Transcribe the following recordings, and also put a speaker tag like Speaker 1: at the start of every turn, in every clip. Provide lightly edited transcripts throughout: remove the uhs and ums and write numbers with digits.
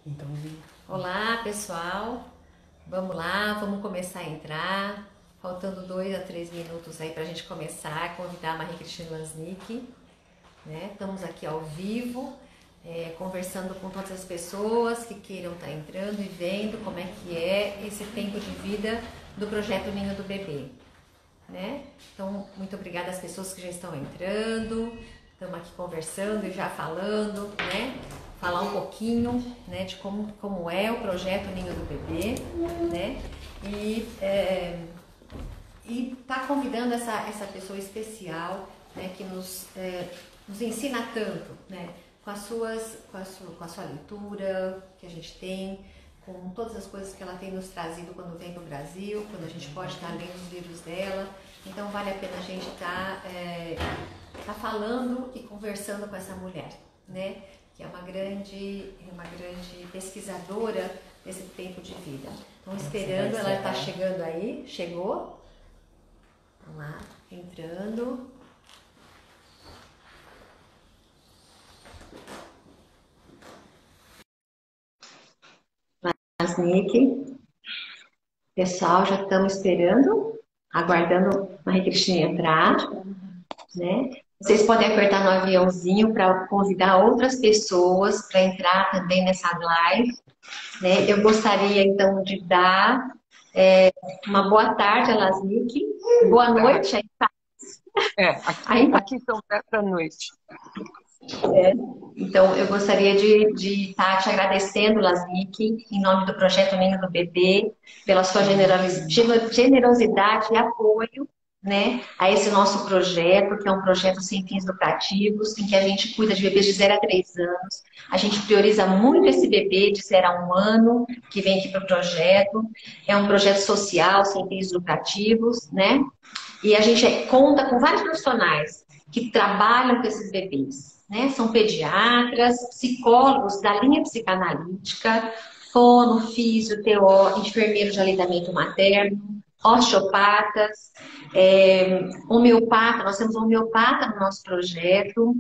Speaker 1: Então,
Speaker 2: Olá, pessoal. Vamos lá, vamos começar a entrar. Faltando 2 a 3 minutos aí para a gente começar. Convidar a Maria Cristina Lansnick, né? Estamos aqui ao vivo, conversando com todas as pessoas que queiram estar entrando e vendo como é que é esse tempo de vida do projeto Ninho do Bebê, né? Então, muito obrigada às pessoas que já estão entrando. Estamos aqui conversando e já falando, né? Falar um pouquinho, né, de como é o projeto Ninho do Bebê, né? E tá convidando essa pessoa especial, né, que nos ensina tanto, né? Com a sua leitura que a gente tem, com todas as coisas que ela tem nos trazido quando vem para o Brasil, quando a gente pode estar lendo os livros dela. Então vale a pena a gente tá falando e conversando com essa mulher, né? Que é uma grande pesquisadora desse tempo de vida. Então
Speaker 1: você vai
Speaker 2: esperando, ela está
Speaker 1: encerrar.
Speaker 2: chegando aí, chegou? Vamos lá, entrando. Mas, Nick, pessoal, já estamos esperando, aguardando a Maria Cristina entrar, né? Vocês podem apertar no aviãozinho para convidar outras pessoas para entrar também nessa live, né? Eu gostaria então de dar uma boa tarde a Lasnik, boa
Speaker 1: Tá.
Speaker 2: noite
Speaker 1: É,
Speaker 2: aí.
Speaker 1: aqui são 10 da noite.
Speaker 2: Então, eu gostaria de estar te agradecendo, Lasnik, em nome do Projeto Ninho do Bebê, pela sua generosidade e apoio, né, a esse nosso projeto, que é um projeto sem fins lucrativos, em que a gente cuida de bebês de 0 a 3 anos. A gente prioriza muito esse bebê de 0 a 1 ano, que vem aqui para o projeto. É um projeto social, sem fins lucrativos, né? E a gente conta com vários profissionais que trabalham com esses bebês, né? São pediatras, psicólogos da linha psicanalítica, fono, físio, TO, enfermeiro de aleitamento materno, osteopatas, homeopata, nós temos um homeopata no nosso projeto,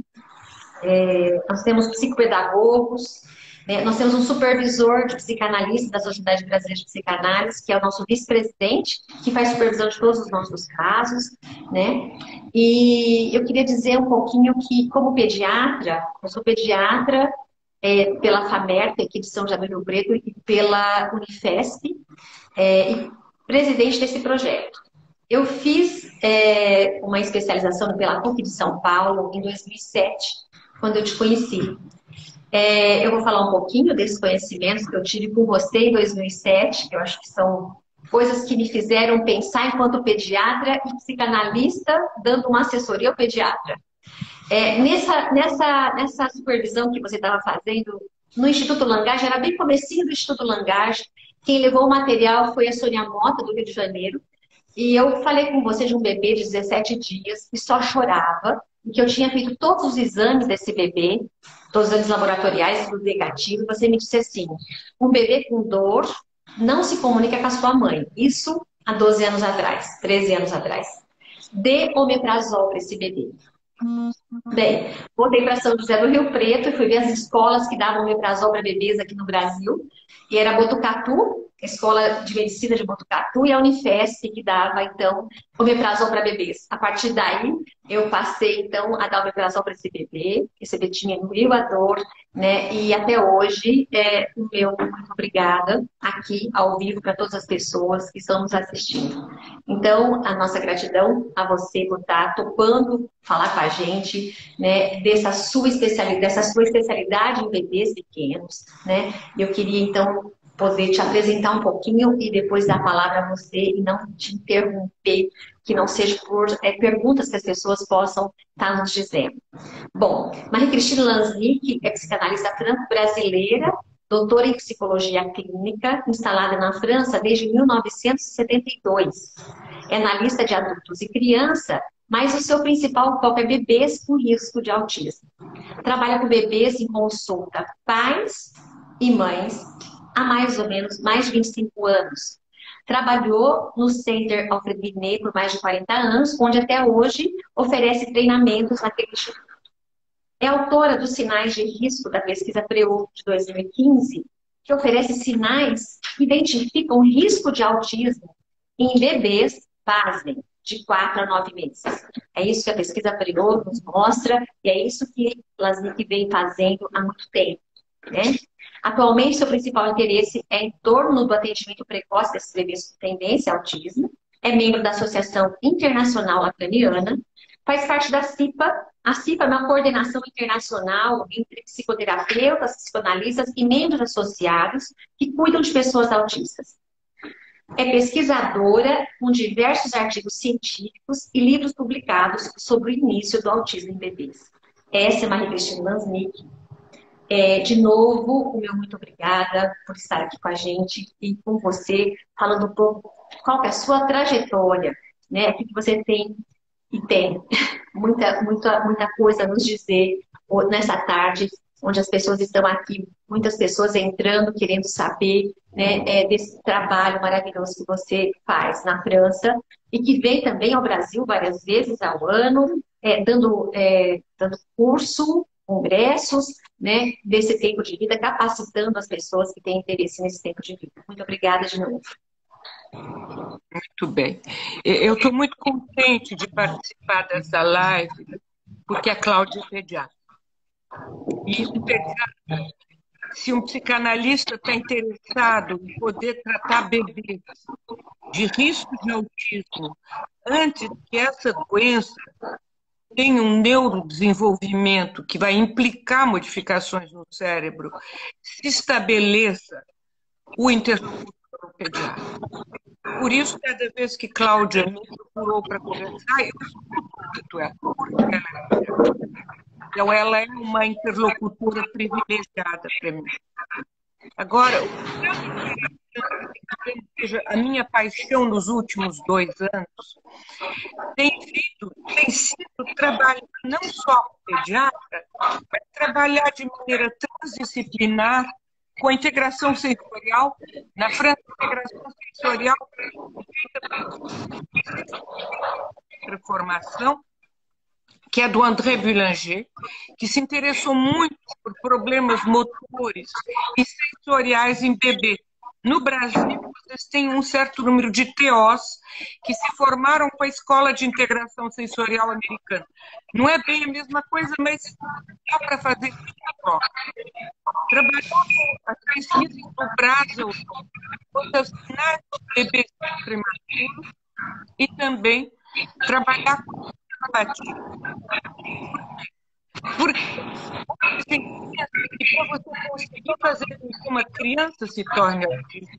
Speaker 2: nós temos psicopedagogos, né? Nós temos um supervisor de psicanalista da Sociedade Brasileira de Psicanálise, que é o nosso vice-presidente, que faz supervisão de todos os nossos casos, né? E eu queria dizer um pouquinho que, como pediatra, eu sou pediatra pela FAMERT, aqui de São José do Rio Preto, e pela Unifesp, e presidente desse projeto. Eu fiz uma especialização pela PUC de São Paulo em 2007, quando eu te conheci. Eu vou falar um pouquinho desses conhecimentos que eu tive com você em 2007, que eu acho que são coisas que me fizeram pensar enquanto pediatra e psicanalista, dando uma assessoria ao pediatra. Nessa supervisão que você estava fazendo no Instituto Langage, era bem comecinho do Instituto Langage, quem levou o material foi a Sônia Mota, do Rio de Janeiro, e eu falei com você de um bebê de 17 dias que só chorava, e que eu tinha feito todos os exames desse bebê, todos os exames laboratoriais, tudo negativo, e você me disse assim, um bebê com dor não se comunica com a sua mãe. Isso há 12 anos atrás, 13 anos atrás. Dê omeprazol para esse bebê. Bem, voltei para São José do Rio Preto e fui ver as escolas que davam omeprazol para bebês aqui no Brasil. E era Botucatu, a Escola de Medicina de Botucatu, e a Unifesp, que dava, então, omeprazol para bebês. A partir daí, eu passei, então, a dar omeprazol para esse bebê. Esse bebê tinha engolido a dor, né? E até hoje, o meu muito obrigada aqui, ao vivo, para todas as pessoas que estão nos assistindo. Então, a nossa gratidão a você por estar topando falar com a gente, né, dessa sua especialidade em bebês pequenos, né? Eu queria então poder te apresentar um pouquinho e depois dar a palavra a você e não te interromper, que não seja por perguntas que as pessoas possam estar nos dizendo. Bom, Maria Cristina Lanzini é psicanalista franco-brasileira, doutora em psicologia clínica, instalada na França desde 1972. É analista de adultos e criança, mas o seu principal foco é bebês com risco de autismo. Trabalha com bebês em consulta, pais e mães, há mais ou menos mais de 25 anos. Trabalhou no Center Alfred Binet por mais de 40 anos, onde até hoje oferece treinamentos naquele instituto. É autora dos sinais de risco da pesquisa PREU de 2015 que oferece sinais que identificam risco de autismo em bebês, pasmem, de 4 a 9 meses. É isso que a pesquisa Prior nos mostra e é isso que Lasnik vem fazendo há muito tempo, né? Atualmente, seu principal interesse é em torno do atendimento precoce desses bebês com tendência ao autismo, é membro da Associação Internacional Lacaniana, faz parte da CIPA. A CIPA é uma coordenação internacional entre psicoterapeutas, psicanalistas e membros associados que cuidam de pessoas autistas. É pesquisadora com diversos artigos científicos e livros publicados sobre o início do autismo em bebês. Essa é Marie-Christine Lasnik. De novo, o meu muito obrigada por estar aqui com a gente e com você, falando um pouco qual é a sua trajetória, né? O que você tem e tem muita coisa a nos dizer nessa tarde, onde as pessoas estão aqui, muitas pessoas entrando, querendo saber, né, desse trabalho maravilhoso que você faz na França e que vem também ao Brasil várias vezes ao ano, dando curso, congressos, né, desse tempo de vida, capacitando as pessoas que têm interesse nesse tempo de vida. Muito obrigada de novo.
Speaker 1: Muito bem. Eu estou muito contente de participar dessa live, porque a Cláudia é pediatra. E um pediatra, se um psicanalista está interessado em poder tratar bebês de risco de autismo antes que essa doença tenha um neurodesenvolvimento que vai implicar modificações no cérebro, se estabeleça o interlocutor pediatra. Por isso, cada vez que Cláudia me procurou para conversar, eu escuto ela, porque ela é pediatra. Então, ela é uma interlocutora privilegiada para mim. Agora, a minha paixão nos últimos 2 anos tem sido trabalhar não só com pediatra, mas trabalhar de maneira transdisciplinar com a integração sensorial. Na França, a integração sensorial é formação, que é do André Boulanger, que se interessou muito por problemas motores e sensoriais em bebê. No Brasil, vocês têm um certo número de TOs que se formaram com a Escola de Integração Sensorial Americana. Não é bem a mesma coisa, mas dá para fazer isso. Trabalhou com as pesquisas no Brasil, com os sinais de bebês prematuros e também trabalhar com porque você conseguir fazer com que uma criança se torne autista,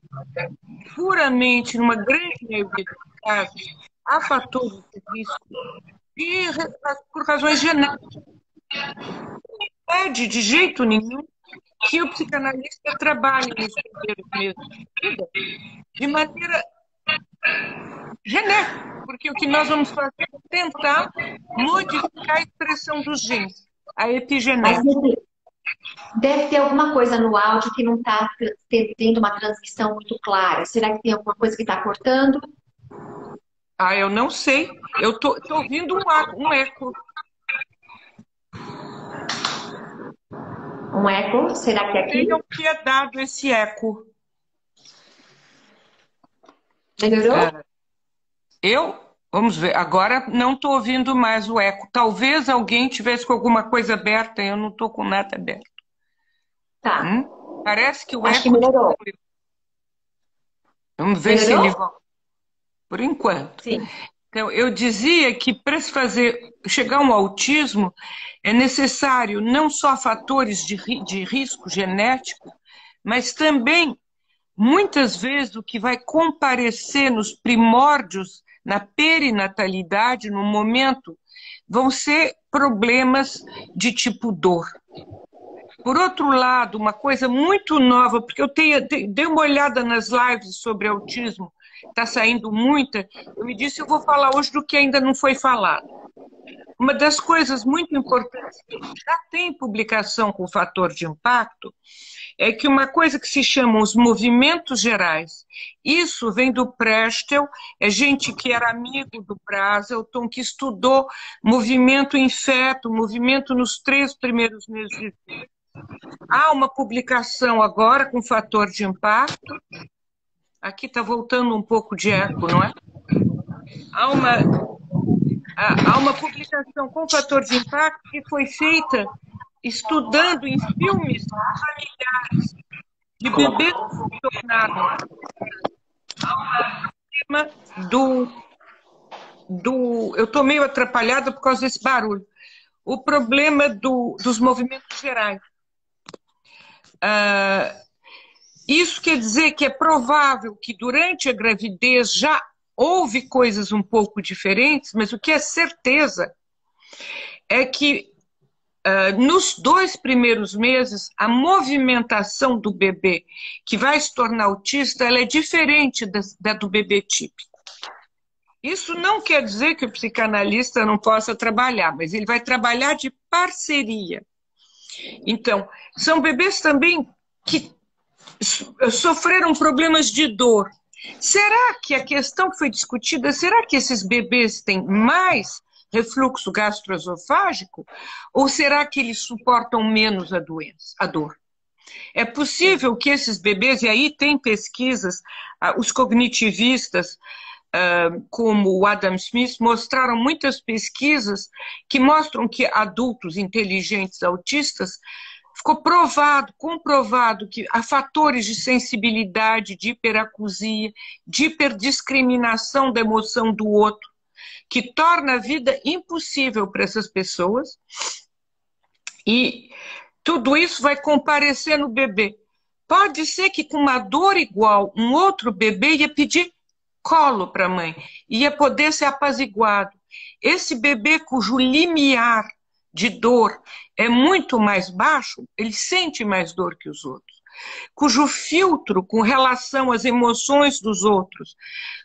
Speaker 1: puramente, numa grande maioria dos casos, há fatores de risco e por razões genéticas. Não impede de jeito nenhum que o psicanalista trabalhe nos primeiros meses de vida de maneira genética, porque o que nós vamos fazer é tentar modificar a expressão dos genes, a epigenética.
Speaker 2: Mas deve ter alguma coisa no áudio que não está tendo uma transmissão muito clara. Será que tem alguma coisa que está cortando?
Speaker 1: Ah, eu não sei. Eu estou ouvindo um eco.
Speaker 2: Um eco? Será que é aqui?
Speaker 1: Tenham piedade esse eco.
Speaker 2: Melhorou?
Speaker 1: Vamos ver, agora não estou ouvindo mais o eco. Talvez alguém tivesse com alguma coisa aberta, eu não estou com nada aberto.
Speaker 2: Tá.
Speaker 1: Parece que o
Speaker 2: Acho
Speaker 1: eco...
Speaker 2: que melhorou.
Speaker 1: Vamos ver se
Speaker 2: Melhorou?
Speaker 1: ele volta. Por enquanto.
Speaker 2: Sim.
Speaker 1: Então, eu dizia que para se chegar a um autismo, é necessário não só fatores de risco genético, mas também, muitas vezes, o que vai comparecer nos primórdios, na perinatalidade, no momento, vão ser problemas de tipo dor. Por outro lado, uma coisa muito nova, porque eu dei uma olhada nas lives sobre autismo, está saindo muita, eu me disse, eu vou falar hoje do que ainda não foi falado. Uma das coisas muito importantes que já tem publicação com fator de impacto é que uma coisa que se chama os movimentos gerais, isso vem do Prestel, é gente que era amigo do Brazelton, que estudou movimento em feto, movimento nos 3 primeiros meses de vida. Há uma publicação agora com fator de impacto. Aqui está voltando um pouco de eco, não é? Há uma publicação com fator de impacto que foi feita estudando em filmes familiares de bebês que se tornaram eu estou meio atrapalhada por causa desse barulho. O problema dos movimentos gerais. Isso quer dizer que é provável que durante a gravidez já houve coisas um pouco diferentes, mas o que é certeza é que nos 2 primeiros meses, a movimentação do bebê que vai se tornar autista, ela é diferente da do bebê típico. Isso não quer dizer que o psicanalista não possa trabalhar, mas ele vai trabalhar de parceria. Então, são bebês também que sofreram problemas de dor. Será que a questão que foi discutida, será que esses bebês têm mais refluxo gastroesofágico? Ou será que eles suportam menos a doença, a dor? É possível que esses bebês, e aí tem pesquisas, os cognitivistas, como o Adam Smith, mostraram muitas pesquisas que mostram que adultos inteligentes autistas ficou comprovado que há fatores de sensibilidade, de hiperacusia, de hiperdiscriminação da emoção do outro, que torna a vida impossível para essas pessoas. E tudo isso vai comparecer no bebê. Pode ser que com uma dor igual, um outro bebê ia pedir colo para a mãe, ia poder ser apaziguado. Esse bebê cujo limiar de dor é muito mais baixo, ele sente mais dor que os outros. Cujo filtro com relação às emoções dos outros,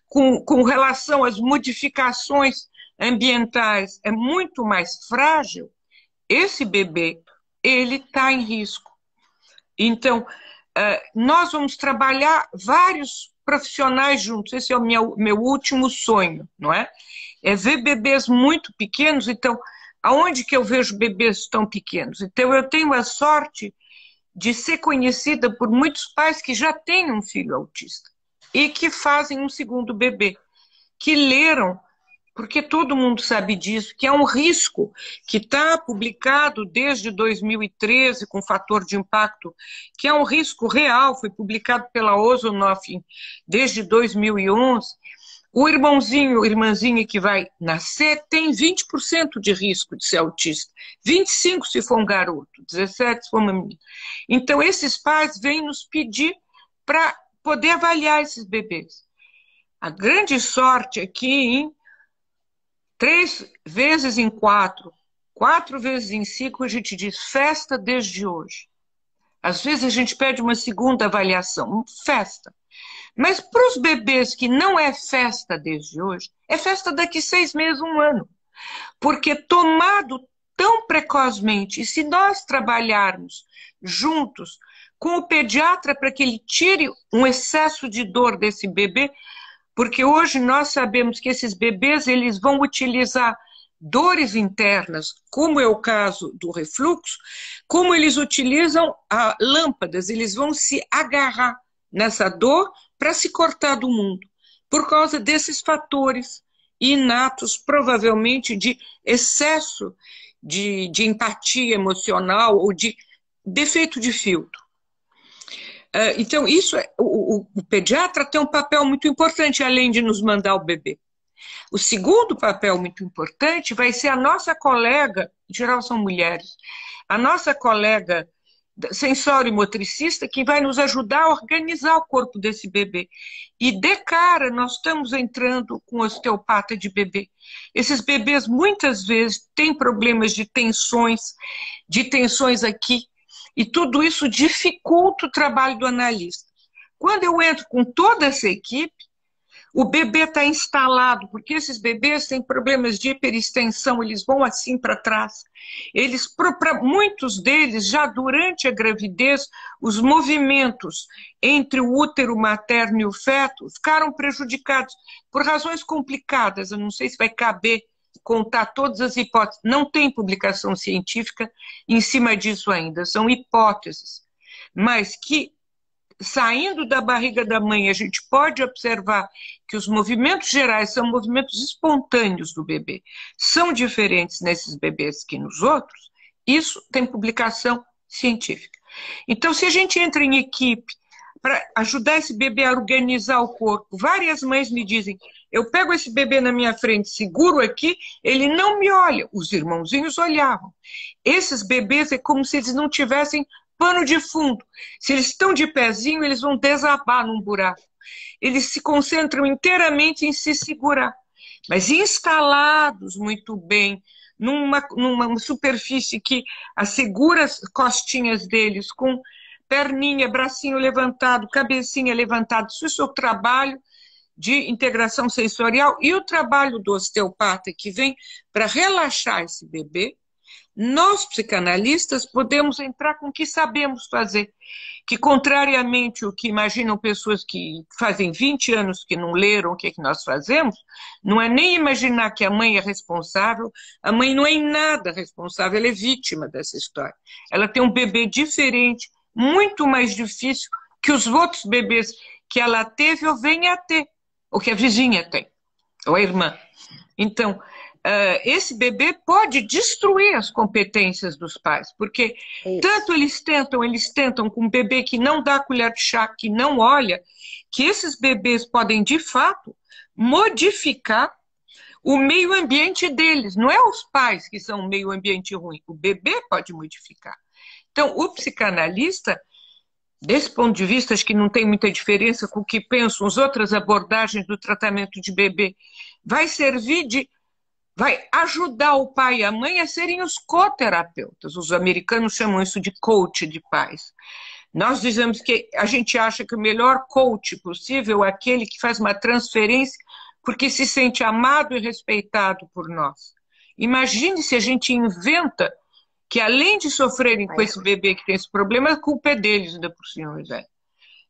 Speaker 1: com relação às modificações ambientais, é muito mais frágil, esse bebê, ele está em risco. Então, nós vamos trabalhar vários profissionais juntos. Esse é o meu último sonho, não é? É ver bebês muito pequenos. Então, aonde que eu vejo bebês tão pequenos? Então, eu tenho a sorte de ser conhecida por muitos pais que já têm um filho autista e que fazem um segundo bebê, que leram, porque todo mundo sabe disso, que é um risco que está publicado desde 2013 com fator de impacto, que é um risco real, foi publicado pela Ozonoff desde 2011. O irmãzinha que vai nascer tem 20% de risco de ser autista, 25% se for um garoto, 17% se for uma menina. Então, esses pais vêm nos pedir para poder avaliar esses bebês. A grande sorte é que 3 vezes em 4, 4 vezes em 5, a gente diz festa desde hoje. Às vezes a gente pede uma segunda avaliação, festa. Mas para os bebês que não é festa desde hoje, é festa daqui 6 meses, 1 ano. Porque tomado tão precocemente, e se nós trabalharmos juntos com o pediatra para que ele tire um excesso de dor desse bebê, porque hoje nós sabemos que esses bebês eles vão utilizar dores internas, como é o caso do refluxo, como eles utilizam lâmpadas, eles vão se agarrar nessa dor para se cortar do mundo, por causa desses fatores inatos, provavelmente de excesso de empatia emocional ou de defeito de filtro. Então, isso o pediatra tem um papel muito importante, além de nos mandar o bebê. O segundo papel muito importante vai ser a nossa colega, em geral são mulheres, a nossa colega sensório-motricista que vai nos ajudar a organizar o corpo desse bebê. E de cara, nós estamos entrando com osteopata de bebê. Esses bebês muitas vezes têm problemas de tensões aqui, e tudo isso dificulta o trabalho do analista. Quando eu entro com toda essa equipe, o bebê está instalado, porque esses bebês têm problemas de hiperextensão, eles vão assim para trás. Muitos deles, já durante a gravidez, os movimentos entre o útero materno e o feto ficaram prejudicados por razões complicadas. Eu não sei se vai caber contar todas as hipóteses. Não tem publicação científica em cima disso ainda, são hipóteses. Mas que, saindo da barriga da mãe, a gente pode observar que os movimentos gerais são movimentos espontâneos do bebê, são diferentes nesses bebês que nos outros, isso tem publicação científica. Então, se a gente entra em equipe para ajudar esse bebê a organizar o corpo, várias mães me dizem, eu pego esse bebê na minha frente, seguro aqui, ele não me olha. Os irmãozinhos olhavam. Esses bebês é como se eles não tivessem pano de fundo. Se eles estão de pezinho, eles vão desabar num buraco. Eles se concentram inteiramente em se segurar. Mas instalados muito bem, numa superfície que assegura as costinhas deles, com perninha, bracinho levantado, cabecinha levantada, isso é o trabalho de integração sensorial e o trabalho do osteopata que vem para relaxar esse bebê. Nós, psicanalistas, podemos entrar com o que sabemos fazer, que contrariamente ao que imaginam pessoas que fazem 20 anos que não leram o que é que nós fazemos, não é nem imaginar que a mãe é responsável, a mãe não é em nada responsável, ela é vítima dessa história. Ela tem um bebê diferente, muito mais difícil que os outros bebês que ela teve ou venha a ter, ou que a vizinha tem, ou a irmã. Então, esse bebê pode destruir as competências dos pais, porque tanto eles tentam com um bebê que não dá colher de chá, que não olha, que esses bebês podem, de fato, modificar o meio ambiente deles. Não é os pais que são um meio ambiente ruim, o bebê pode modificar. Então, o psicanalista, desse ponto de vista, acho que não tem muita diferença com o que pensam as outras abordagens do tratamento de bebê, vai ajudar o pai e a mãe a serem os coterapeutas. Os americanos chamam isso de coach de pais. Nós dizemos que a gente acha que o melhor coach possível é aquele que faz uma transferência porque se sente amado e respeitado por nós. Imagine se a gente inventa que, além de sofrerem com esse bebê que tem esse problema, a culpa é deles, ainda por cima, Zé.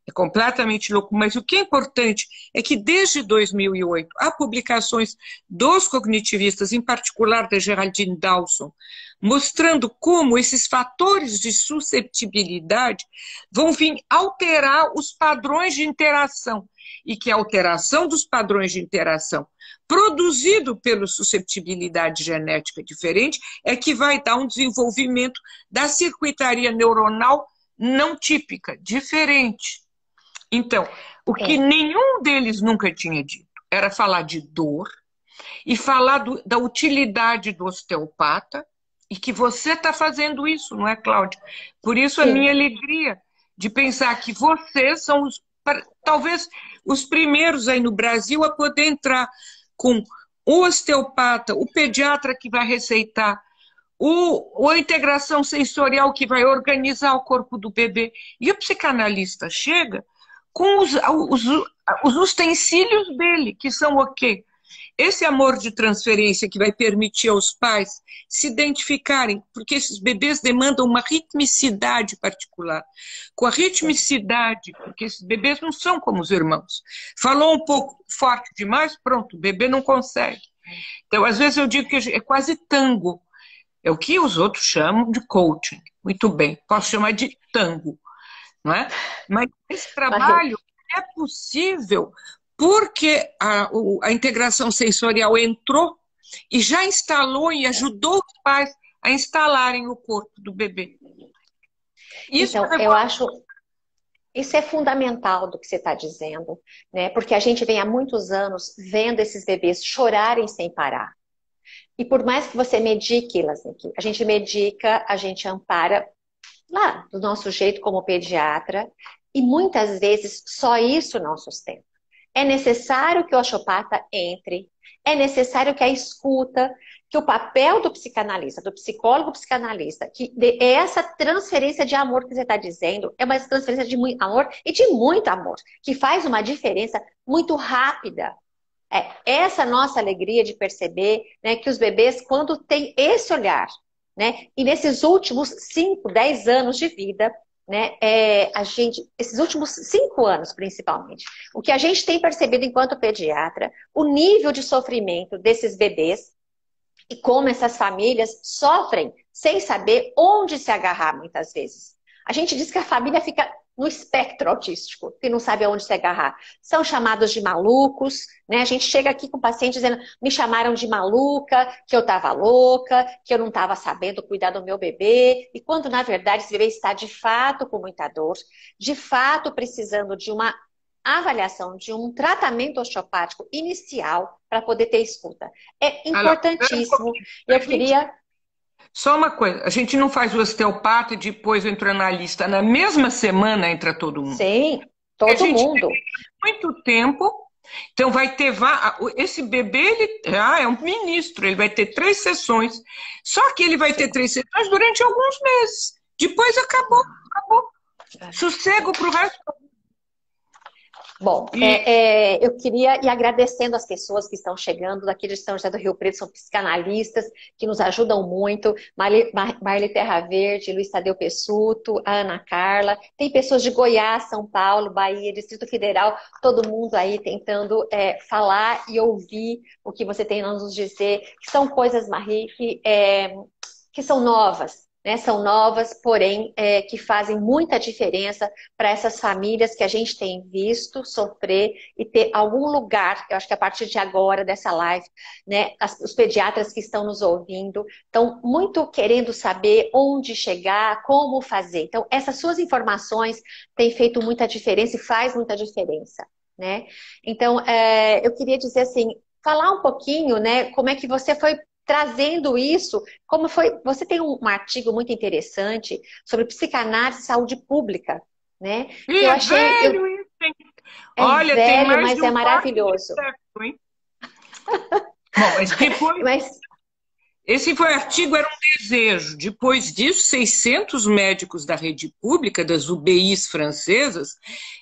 Speaker 1: É completamente louco, mas o que é importante é que desde 2008 há publicações dos cognitivistas, em particular da Geraldine Dawson, mostrando como esses fatores de susceptibilidade vão vir alterar os padrões de interação e que a alteração dos padrões de interação produzido pela susceptibilidade genética diferente é que vai dar um desenvolvimento da circuitaria neuronal não típica, diferente. Então, o que nenhum deles nunca tinha dito era falar de dor e falar da utilidade do osteopata e que você está fazendo isso, não é, Cláudia? Por isso a minha alegria de pensar que vocês são talvez os primeiros aí no Brasil a poder entrar com o osteopata, o pediatra que vai receitar, a integração sensorial que vai organizar o corpo do bebê. E o psicanalista chega com os utensílios dele, que são o quê? Esse amor de transferência que vai permitir aos pais se identificarem, porque esses bebês demandam uma ritmicidade particular. Com a ritmicidade, porque esses bebês não são como os irmãos. Falou um pouco forte demais, pronto, o bebê não consegue. Então, às vezes eu digo que é quase tango. É o que os outros chamam de coaching. Muito bem, posso chamar de tango. Não é? Mas esse trabalho é possível porque a integração sensorial entrou e já instalou e ajudou os pais a instalarem o corpo do bebê.
Speaker 2: Então, eu acho isso é fundamental do que você está dizendo, né? Porque a gente vem há muitos anos vendo esses bebês chorarem sem parar. E por mais que você medique, a gente medica, a gente ampara lá do nosso jeito como pediatra, e muitas vezes só isso não sustenta. É necessário que o osteopata entre, é necessário que a escuta, que o papel do psicanalista, do psicólogo psicanalista, que essa transferência de amor que você está dizendo, é uma transferência de muito amor e de muito amor, que faz uma diferença muito rápida. É essa nossa alegria de perceber, né, que os bebês, quando têm esse olhar, né, e nesses últimos 5, 10 anos de vida, né, esses últimos 5 anos principalmente, o que a gente tem percebido enquanto pediatra, o nível de sofrimento desses bebês E como essas famílias sofrem sem saber onde se agarrar, muitas vezes. A gente diz que a família fica no espectro autístico, que não sabe aonde se agarrar. São chamados de malucos, né? A gente chega aqui com o paciente dizendo, me chamaram de maluca, que eu estava louca, que eu não estava sabendo cuidar do meu bebê, e quando, na verdade, esse bebê está de fato com muita dor, de fato precisando de uma avaliação, de um tratamento osteopático inicial para poder ter escuta. É importantíssimo. Eu queria...
Speaker 1: Só uma coisa, a gente não faz o osteopata e depois entra o analista. Na mesma semana entra todo mundo.
Speaker 2: Sim, todo mundo.
Speaker 1: Muito tempo, então vai ter... Esse bebê, ele é um ministro, ele vai ter 3 sessões. Só que ele vai ter 3 sessões durante alguns meses. Depois acabou. Sossego para o resto.
Speaker 2: Bom, eu queria ir agradecendo as pessoas que estão chegando daqui de São José do Rio Preto, são psicanalistas que nos ajudam muito, Marli Terra Verde, Luiz Tadeu Pessuto, a Ana Carla, tem pessoas de Goiás, São Paulo, Bahia, Distrito Federal, todo mundo aí tentando falar e ouvir o que você tem a nos dizer, que são coisas, Marli, que são novas. Né, são novas, porém, que fazem muita diferença para essas famílias que a gente tem visto sofrer e ter algum lugar, eu acho que a partir de agora, dessa live, né, os pediatras que estão nos ouvindo estão muito querendo saber onde chegar, como fazer. Então, essas suas informações têm feito muita diferença e faz muita diferença. Né? Então, eu queria dizer assim, falar um pouquinho, né, como é que você foi trazendo isso, como foi... Você tem um artigo muito interessante sobre psicanálise e saúde pública, né?
Speaker 1: E eu achei... velho,
Speaker 2: Olha, velho, tem mais mas é maravilhoso.
Speaker 1: Hein? Bom, mas depois... Esse artigo era um desejo. Depois disso, 600 médicos da rede pública, das UBIs francesas,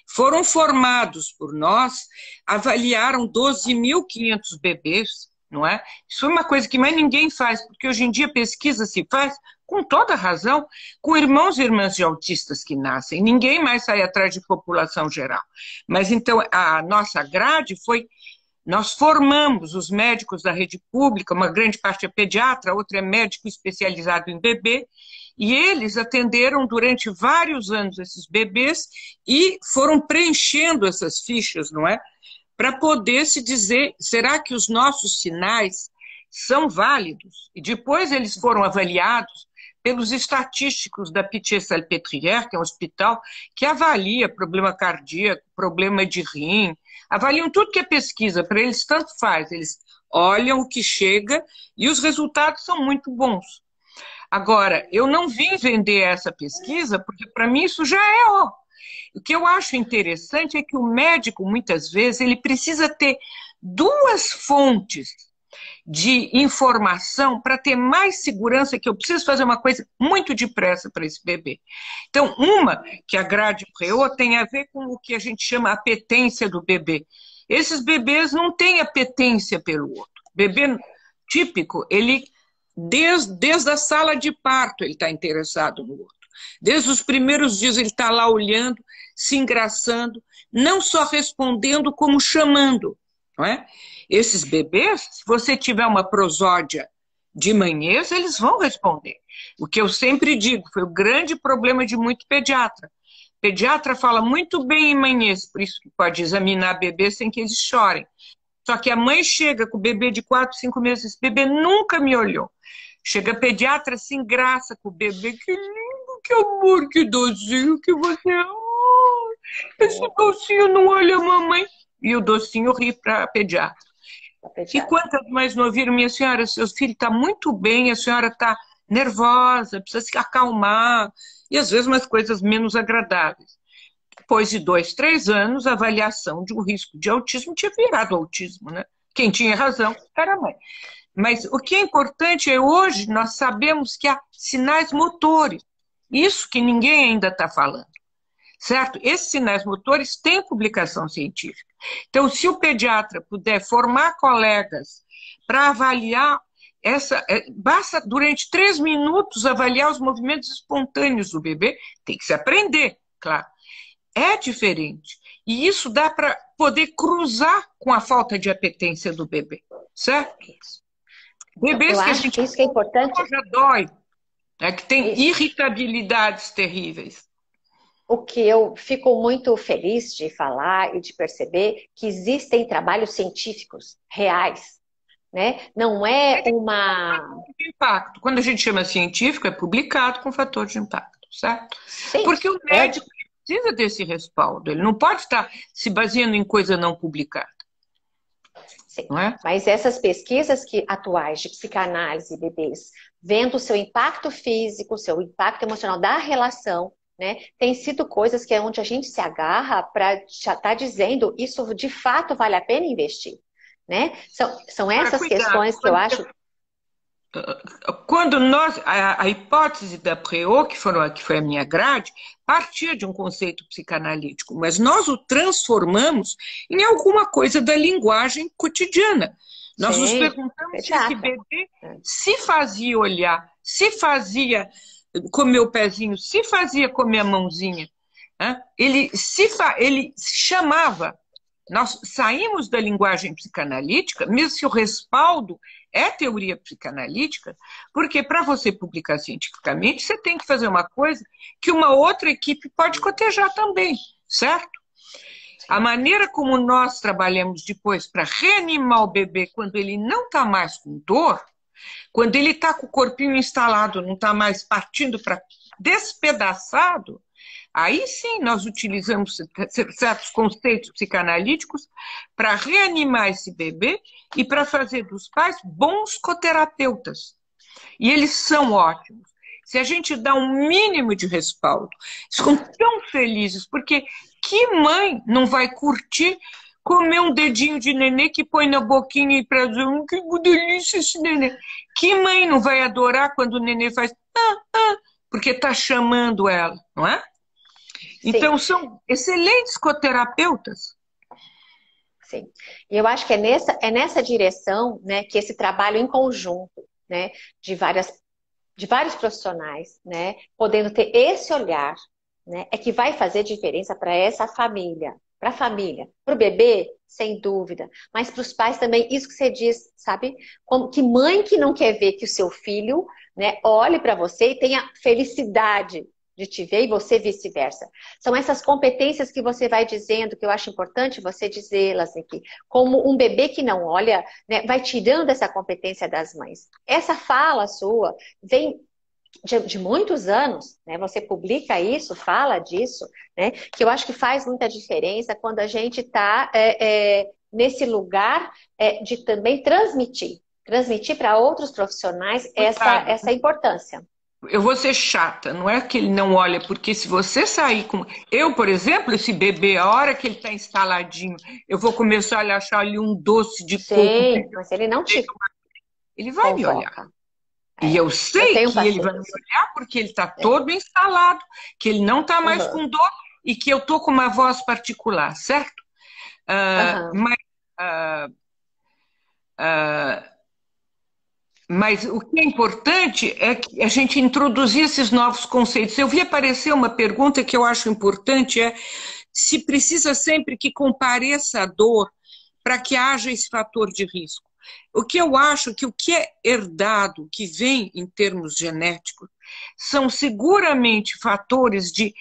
Speaker 1: foram formados por nós, avaliaram 12.500 bebês, não é? Isso é uma coisa que mais ninguém faz, porque hoje em dia pesquisa se faz, com toda razão, com irmãos e irmãs de autistas que nascem. Ninguém mais sai atrás de população geral. Mas então a nossa grade foi, nós formamos os médicos da rede pública, uma grande parte é pediatra, outra é médico especializado em bebê, e eles atenderam durante vários anos esses bebês e foram preenchendo essas fichas, não é? Para poder se dizer, será que os nossos sinais são válidos? E depois eles foram avaliados pelos estatísticos da Pitié-Salpêtrière, que é um hospital que avalia problema cardíaco, problema de rim, avaliam tudo que é pesquisa, para eles tanto faz, eles olham o que chega e os resultados são muito bons. Agora, eu não vim vender essa pesquisa, porque para mim isso já é O que eu acho interessante é que o médico, muitas vezes, ele precisa ter 2 fontes de informação para ter mais segurança que eu preciso fazer uma coisa muito depressa para esse bebê. Então, uma, que a grade Préau tem a ver com o que a gente chama apetência do bebê. Esses bebês não têm apetência pelo outro. Bebê típico, ele, desde a sala de parto, ele está interessado no outro. Desde os primeiros dias ele está lá olhando, se engraçando, não só respondendo, como chamando. Não é? Esses bebês, se você tiver uma prosódia de manhãs, eles vão responder. O que eu sempre digo, foi o grande problema de muito pediatra. Pediatra fala muito bem em manhãs, por isso que pode examinar bebê sem que eles chorem. Só que a mãe chega com o bebê de 4, 5 meses, esse bebê nunca me olhou. Chega a pediatra, se engraça com o bebê, que lindo, que amor, que docinho que você é. Esse docinho não olha a mamãe. E o docinho ri para a pediatra. E quantas mais não ouviram, minha senhora, seu filho está muito bem, a senhora está nervosa, precisa se acalmar, e às vezes umas coisas menos agradáveis. Depois de 2, 3 anos, a avaliação de um risco de autismo tinha virado autismo, né? Quem tinha razão era a mãe. Mas o que é importante é hoje nós sabemos que há sinais motores, isso que ninguém ainda está falando. Certo? Esses sinais motores têm publicação científica. Então, se o pediatra puder formar colegas para avaliar basta durante 3 minutos avaliar os movimentos espontâneos do bebê, tem que se aprender, claro. É diferente. E isso dá para poder cruzar com a falta de apetência do bebê, certo?
Speaker 2: Eu
Speaker 1: Bebês que a
Speaker 2: acho
Speaker 1: gente
Speaker 2: que isso que é importante.
Speaker 1: já dói, né? Que tem
Speaker 2: Isso.
Speaker 1: irritabilidades terríveis.
Speaker 2: O que eu fico muito feliz de falar e de perceber que existem trabalhos científicos reais, né? Não é uma.
Speaker 1: De impacto. Quando a gente chama científico, é publicado com fator de impacto, certo?
Speaker 2: Sim,
Speaker 1: Porque o médico precisa desse respaldo. Ele não pode estar se baseando em coisa não publicada,
Speaker 2: sim.
Speaker 1: não é?
Speaker 2: Mas essas pesquisas atuais de psicanálise de bebês, vendo o seu impacto físico, o seu impacto emocional da relação, né, tem sido coisas que é onde a gente se agarra para já estar dizendo isso de fato vale a pena investir, né? São
Speaker 1: Agora,
Speaker 2: essas
Speaker 1: cuidado.
Speaker 2: questões que eu acho.
Speaker 1: Quando nós, a hipótese da Preot, que foi a minha grade, partia de um conceito psicanalítico, mas nós o transformamos em alguma coisa da linguagem cotidiana. Nós nos
Speaker 2: Sim,
Speaker 1: perguntamos se esse
Speaker 2: exato.
Speaker 1: bebê se fazia olhar, se fazia comer o pezinho, se fazia comer a mãozinha. Né? Ele chamava. Nós saímos da linguagem psicanalítica, mesmo se o respaldo é teoria psicanalítica, porque para você publicar cientificamente, você tem que fazer uma coisa que uma outra equipe pode cotejar também, certo? A maneira como nós trabalhamos depois para reanimar o bebê quando ele não está mais com dor, quando ele está com o corpinho instalado, não está mais partindo para despedaçado, aí sim nós utilizamos certos conceitos psicanalíticos para reanimar esse bebê e para fazer dos pais bons coterapeutas. E eles são ótimos. Se a gente dá um mínimo de respaldo, ficam tão felizes, porque que mãe não vai curtir comer um dedinho de nenê que põe na boquinha e para dizer, que delícia esse nenê. Que mãe não vai adorar quando o nenê faz porque está chamando ela, não é? Então,
Speaker 2: Sim,
Speaker 1: são excelentes coterapeutas.
Speaker 2: sim. E eu acho que é nessa direção, né, que esse trabalho em conjunto, né, de vários profissionais, né, podendo ter esse olhar, né, é que vai fazer diferença para essa família, para a família, para o bebê, sem dúvida, mas para os pais também, isso que você diz, sabe? Como, que mãe que não quer ver que o seu filho, né, olhe para você e tenha felicidade de te ver e você vice-versa. São essas competências que você vai dizendo, que eu acho importante você dizê-las aqui. Como um bebê que não olha, né, vai tirando essa competência das mães. Essa fala sua vem de muitos anos, né? Você publica isso, fala disso, né? Que eu acho que faz muita diferença quando a gente está nesse lugar de também transmitir para outros profissionais essa importância.
Speaker 1: Eu vou ser chata, não é que ele não olha, porque se você sair com. Eu, por exemplo, esse bebê, a hora que ele está instaladinho, eu vou começar a achar ali um doce de coco.
Speaker 2: Sim, mas ele não te
Speaker 1: Ele vai me olhar.
Speaker 2: convoca.
Speaker 1: E eu
Speaker 2: Eu
Speaker 1: sei
Speaker 2: tenho
Speaker 1: que ele vai me
Speaker 2: paciência.
Speaker 1: olhar porque ele está todo instalado, que ele não está mais
Speaker 2: Uhum.
Speaker 1: com dor e que eu estou com uma voz particular, certo?
Speaker 2: Uhum.
Speaker 1: Mas. ah, ah, Mas o que é importante é que a gente introduzir esses novos conceitos. Eu vi aparecer uma pergunta que eu acho importante, é se precisa sempre que compareça a dor para que haja esse fator de risco. O que eu acho que o que é herdado, que vem em termos genéticos, são seguramente fatores de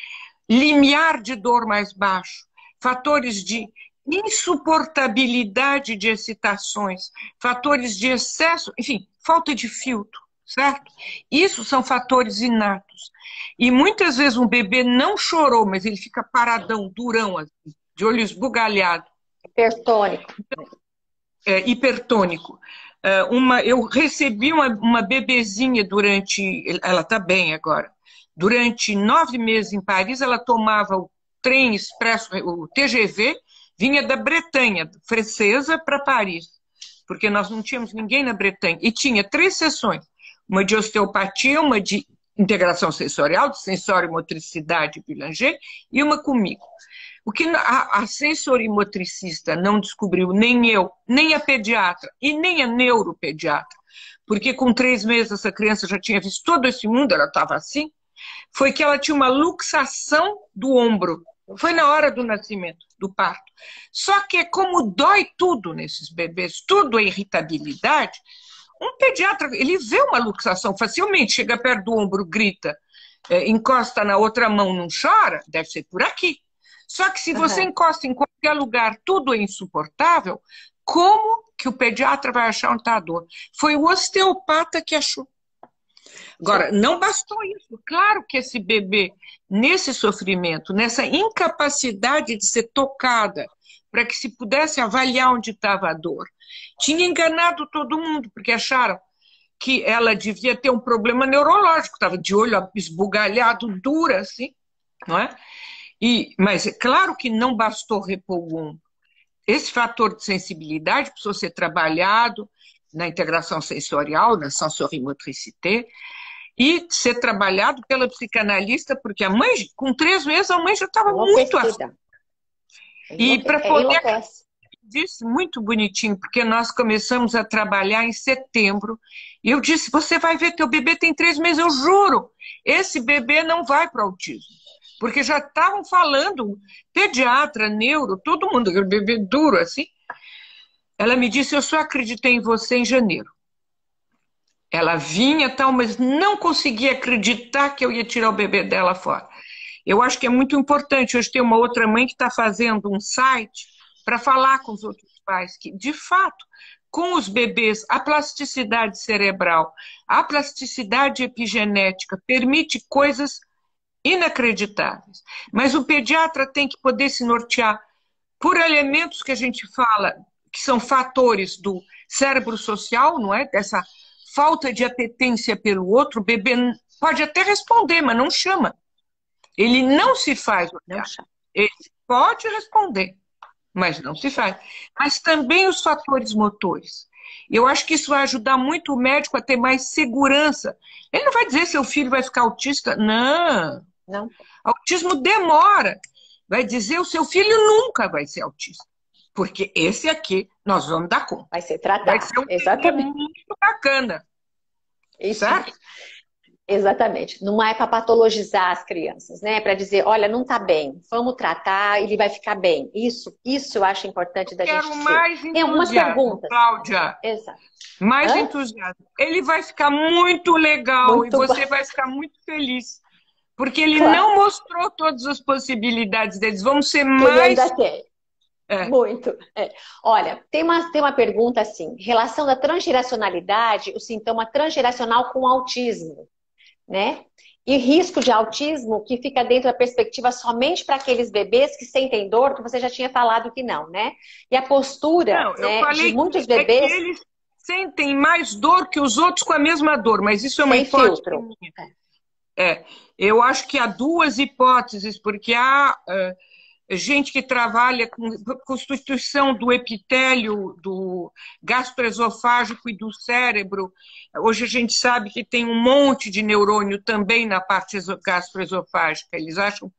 Speaker 1: limiar de dor mais baixo, fatores de insuportabilidade de excitações, fatores de excesso, enfim, falta de filtro, certo? Isso são fatores inatos. E muitas vezes um bebê não chorou, mas ele fica paradão, durão, assim, de olho esbugalhado,
Speaker 2: Hipertônico.
Speaker 1: hipertônico. Eu recebi uma bebezinha durante. Ela está bem agora. Durante 9 meses em Paris, ela tomava o trem expresso, o TGV, vinha da Bretanha, francesa, para Paris, porque nós não tínhamos ninguém na Bretanha. E tinha 3 sessões: uma de osteopatia, uma de integração sensorial, de sensório-motricidade Boulanger, e uma comigo. O que a sensorimotricista não descobriu, nem eu, nem a pediatra e nem a neuropediatra, porque com 3 meses essa criança já tinha visto todo esse mundo, ela estava assim, foi que ela tinha uma luxação do ombro. Foi na hora do nascimento, do parto. Só que como dói tudo nesses bebês, tudo é irritabilidade, Um pediatra, ele vê uma luxação facilmente, chega perto do ombro, grita, encosta na outra mão, não chora, deve ser por aqui. Só que se você encosta em qualquer lugar, tudo é insuportável, como que o pediatra vai achar onde está a dor? Foi o osteopata que achou. Agora, não bastou isso. Claro que esse bebê, nesse sofrimento, nessa incapacidade de ser tocada, para que se pudesse avaliar onde estava a dor, tinha enganado todo mundo, porque acharam que ela devia ter um problema neurológico, estava de olho esbugalhado, dura, assim, não é? Mas é claro que não bastou repor o ombro. Esse fator de sensibilidade precisou ser trabalhado na integração sensorial, na sensorimotricité, e ser trabalhado pela psicanalista, porque a mãe, com 3 meses, a mãe já estava muito afetada. E para poder... Disse muito bonitinho, porque nós começamos a trabalhar em setembro, e eu disse, você vai ver, teu bebê tem 3 meses, eu juro, esse bebê não vai para autismo. Porque já estavam falando, pediatra, neuro, todo mundo, aquele bebê duro assim. Ela me disse, eu só acreditei em você em janeiro. Ela vinha tal, mas não conseguia acreditar que eu ia tirar o bebê dela fora. Eu acho que é muito importante. Hoje tem uma outra mãe que está fazendo um site para falar com os outros pais que, de fato, com os bebês, a plasticidade cerebral, a plasticidade epigenética permite coisas inacreditáveis. Mas o pediatra tem que poder se nortear por elementos que a gente fala, que são fatores do cérebro social, não é? Dessa falta de apetência pelo outro. O bebê pode até responder, mas não chama. Ele não se faz olhar. Ele pode responder, mas não se faz. Mas também os fatores motores. Eu acho que isso vai ajudar muito o médico a ter mais segurança. Ele não vai dizer se seu filho vai ficar autista. Não. Não. Autismo demora. Vai dizer o seu filho nunca vai ser autista. Porque esse aqui nós vamos dar conta.
Speaker 2: Vai ser tratado.
Speaker 1: Vai ser um
Speaker 2: exatamente.
Speaker 1: Muito bacana.
Speaker 2: Isso.
Speaker 1: Certo?
Speaker 2: Exatamente. Não é para patologizar as crianças, né? Para dizer, olha, não está bem, vamos tratar, ele vai ficar bem. Isso eu acho importante da gente dizer.
Speaker 1: Mais
Speaker 2: tem algumas perguntas.
Speaker 1: Cláudia.
Speaker 2: Exato.
Speaker 1: Mais entusiasmo. Ele vai ficar muito legal
Speaker 2: muito
Speaker 1: e você vai ficar muito feliz. Porque ele não mostrou todas as possibilidades deles. Vamos ser mais...
Speaker 2: Ele ainda tem. Muito. Olha, tem uma pergunta assim, relação da transgeracionalidade, o sintoma transgeracional com autismo, né? E risco de autismo que fica dentro da perspectiva somente para aqueles bebês que sentem dor, que você já tinha falado que não, né? E a postura de muitos bebês...
Speaker 1: que eles sentem mais dor que os outros com a mesma dor, mas isso é uma hipótese minha. Eu acho que há 2 hipóteses, porque há... gente que trabalha com constituição do epitélio, do gastroesofágico e do cérebro. Hoje a gente sabe que tem um monte de neurônio também na parte gastroesofágica. Eles acham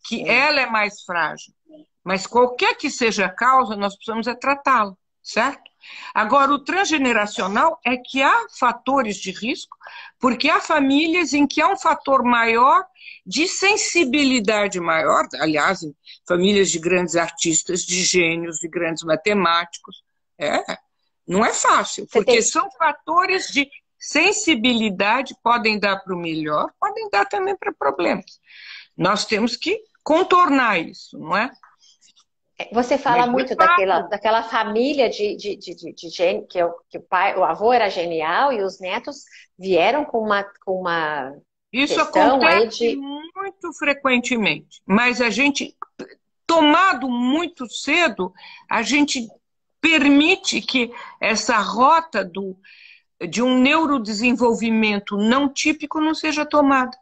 Speaker 1: que ela é mais frágil. Mas qualquer que seja a causa, nós precisamos tratá-la, certo? Agora, o transgeneracional é que há fatores de risco, porque há famílias em que há um fator maior de sensibilidade maior, aliás, em famílias de grandes artistas, de gênios, de grandes matemáticos. Não é fácil, porque são fatores de sensibilidade, podem dar para o melhor, podem dar também para problemas. Nós temos que contornar isso, não é?
Speaker 2: Você fala muito daquela família de gênio, que o avô era genial e os netos vieram com uma
Speaker 1: isso acontece muito frequentemente, mas a gente, tomado muito cedo, a gente permite que essa rota de um neurodesenvolvimento não típico não seja tomada.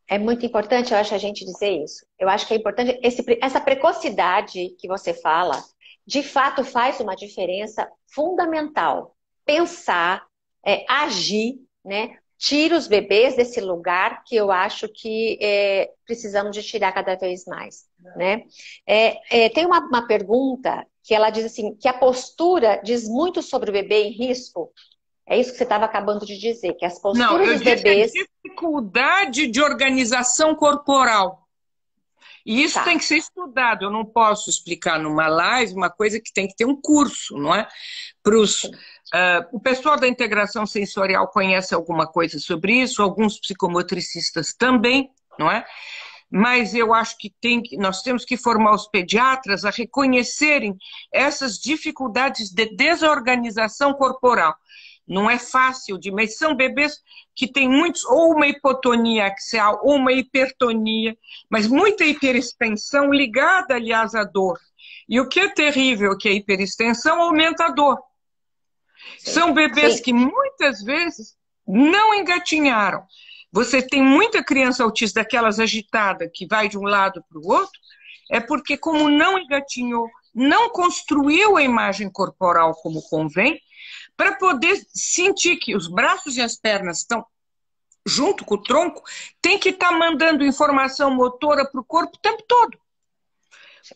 Speaker 2: É muito importante, eu acho, a gente dizer isso. Eu acho que é importante, essa precocidade que você fala, de fato faz uma diferença fundamental. Pensar, agir, né? Tira os bebês desse lugar que eu acho que precisamos de tirar cada vez mais, né? Tem uma pergunta que ela diz assim, que a postura diz muito sobre o bebê em risco. É isso que você estava acabando de dizer, que as posturas dos bebês...
Speaker 1: dificuldade de organização corporal. E isso tem
Speaker 2: Tá.
Speaker 1: que ser estudado. Eu não posso explicar numa live uma coisa que tem que ter um curso, não é?
Speaker 2: Sim.
Speaker 1: O pessoal da integração sensorial conhece alguma coisa sobre isso, alguns psicomotricistas também, não é? Mas eu acho que nós temos que formar os pediatras a reconhecerem essas dificuldades de desorganização corporal. Não é fácil mas são bebês que têm muitos, ou uma hipotonia axial, ou uma hipertonia, mas muita hiperextensão ligada, aliás, à dor. E o que é terrível, que a hiperextensão aumenta a dor.
Speaker 2: Sim.
Speaker 1: São bebês
Speaker 2: Sim.
Speaker 1: que muitas vezes não engatinharam. Você tem muita criança autista, daquelas agitada, que vai de um lado para o outro, é porque, como não engatinhou, não construiu a imagem corporal como convém, para poder sentir que os braços e as pernas estão junto com o tronco, tem que estar mandando informação motora para o corpo o tempo todo.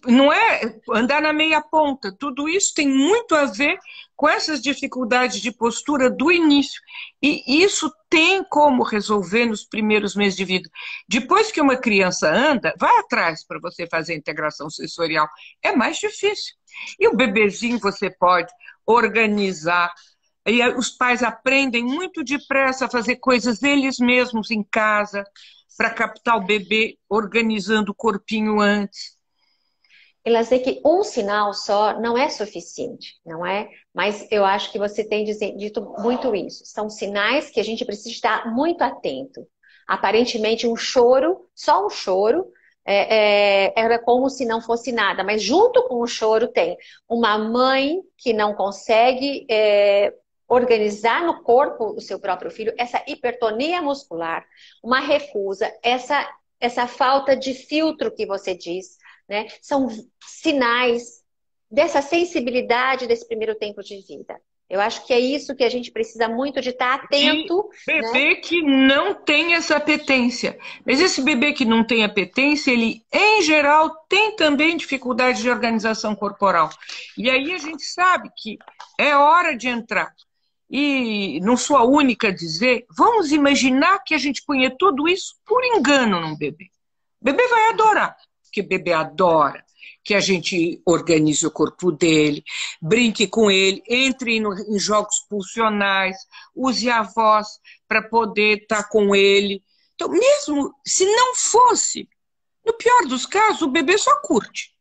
Speaker 1: Não é andar na meia ponta. Tudo isso tem muito a ver com essas dificuldades de postura do início. E isso tem como resolver nos primeiros meses de vida. Depois que uma criança anda, vai atrás para você fazer a integração sensorial. É mais difícil. E o bebezinho você pode organizar. E os pais aprendem muito depressa a fazer coisas eles mesmos em casa, para captar o bebê, organizando o corpinho antes.
Speaker 2: Ela dizer que um sinal só não é suficiente, não é? Mas eu acho que você tem dito muito isso. São sinais que a gente precisa estar muito atento. Aparentemente, um choro, só um choro, era como se não fosse nada. Mas junto com o choro tem uma mãe que não consegue organizar no corpo o seu próprio filho, essa hipertonia muscular, uma recusa, essa falta de filtro que você diz, né? São sinais dessa sensibilidade desse primeiro tempo de vida. Eu acho que é isso que a gente precisa muito de estar
Speaker 1: De
Speaker 2: atento, né?
Speaker 1: bebê que não tem essa apetência. Mas esse bebê que não tem apetência, ele, em geral, tem também dificuldade de organização corporal. E aí a gente sabe que é hora de entrar. E não sou a única a dizer, vamos imaginar que a gente ponha tudo isso por engano num bebê. O bebê vai adorar, porque o bebê adora que a gente organize o corpo dele, brinque com ele, entre em jogos pulsionais, use a voz para poder estar com ele. Então, mesmo se não fosse, no pior dos casos, o bebê só curte.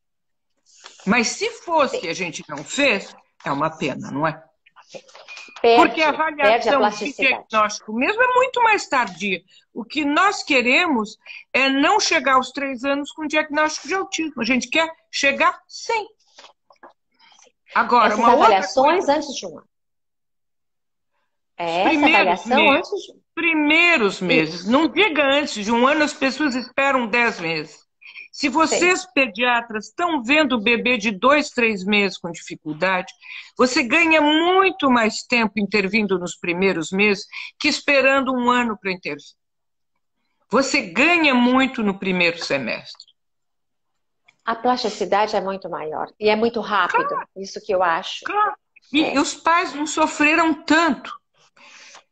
Speaker 1: Mas se fosse e a gente não fez, é uma pena, não é? Porque a
Speaker 2: Perde a
Speaker 1: avaliação de
Speaker 2: plasticidade.
Speaker 1: diagnóstico mesmo é muito mais tardia. O que nós queremos é não chegar aos 3 anos com diagnóstico de autismo. A gente quer chegar sem. Agora,
Speaker 2: Essas
Speaker 1: uma outra
Speaker 2: avaliações
Speaker 1: coisa,
Speaker 2: antes de um ano.
Speaker 1: os
Speaker 2: Essa avaliação antes de um ano.
Speaker 1: primeiros meses. Não diga antes de um ano, as pessoas esperam 10 meses. Se
Speaker 2: Sim.
Speaker 1: vocês, pediatras, estão vendo o bebê de 2, 3 meses com dificuldade, você ganha muito mais tempo intervindo nos primeiros meses que esperando um ano para intervir. Você ganha muito no primeiro semestre.
Speaker 2: A plasticidade é muito maior e é muito rápido.
Speaker 1: Claro,
Speaker 2: Isso que eu acho.
Speaker 1: claro. E os pais não sofreram tanto.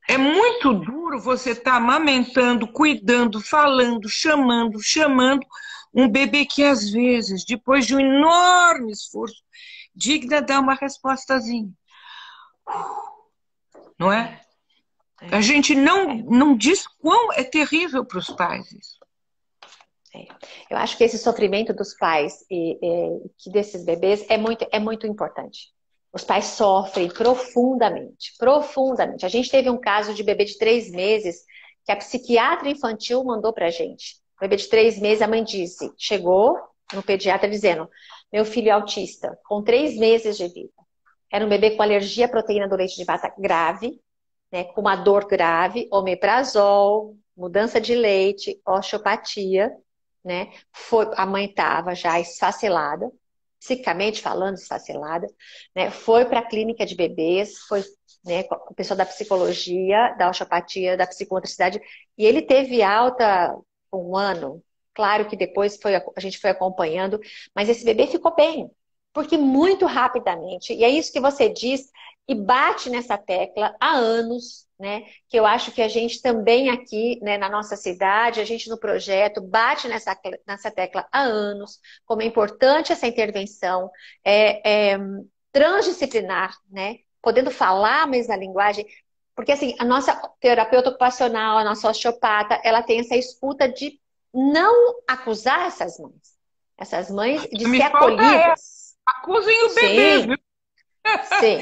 Speaker 1: É muito duro você estar amamentando, cuidando, falando, chamando um bebê que, às vezes, depois de um enorme esforço, digna dar uma respostazinha. Não é? A gente não diz quão é terrível para os pais isso.
Speaker 2: Eu acho que esse sofrimento dos pais e desses bebês é muito importante. Os pais sofrem profundamente, profundamente. A gente teve um caso de bebê de 3 meses que a psiquiatra infantil mandou pra gente. Bebê de 3 meses, a mãe disse, chegou no pediatra dizendo, meu filho é autista, com 3 meses de vida. Era um bebê com alergia à proteína do leite de vaca grave, né, com uma dor grave, omeprazol, mudança de leite, osteopatia, né? A mãe estava já esfacelada, psicamente falando, esfacelada, né? Foi para a clínica de bebês, foi, né, com o pessoal da psicologia, da osteopatia, da psicomotricidade, e ele teve alta um ano. Claro que depois a gente foi acompanhando, mas esse bebê ficou bem, porque muito rapidamente, e é isso que você diz, e bate nessa tecla há anos, né? Que eu acho que a gente também aqui, né, na nossa cidade, a gente no projeto bate nessa tecla há anos, como é importante essa intervenção transdisciplinar, né? Podendo falar a mesma linguagem, porque assim, a nossa terapeuta ocupacional, a nossa osteopata, ela tem essa escuta de não acusar essas mães de
Speaker 1: Me
Speaker 2: ser
Speaker 1: falta
Speaker 2: acolhidas.
Speaker 1: acusem o bebê,
Speaker 2: Sim,
Speaker 1: viu?
Speaker 2: sim,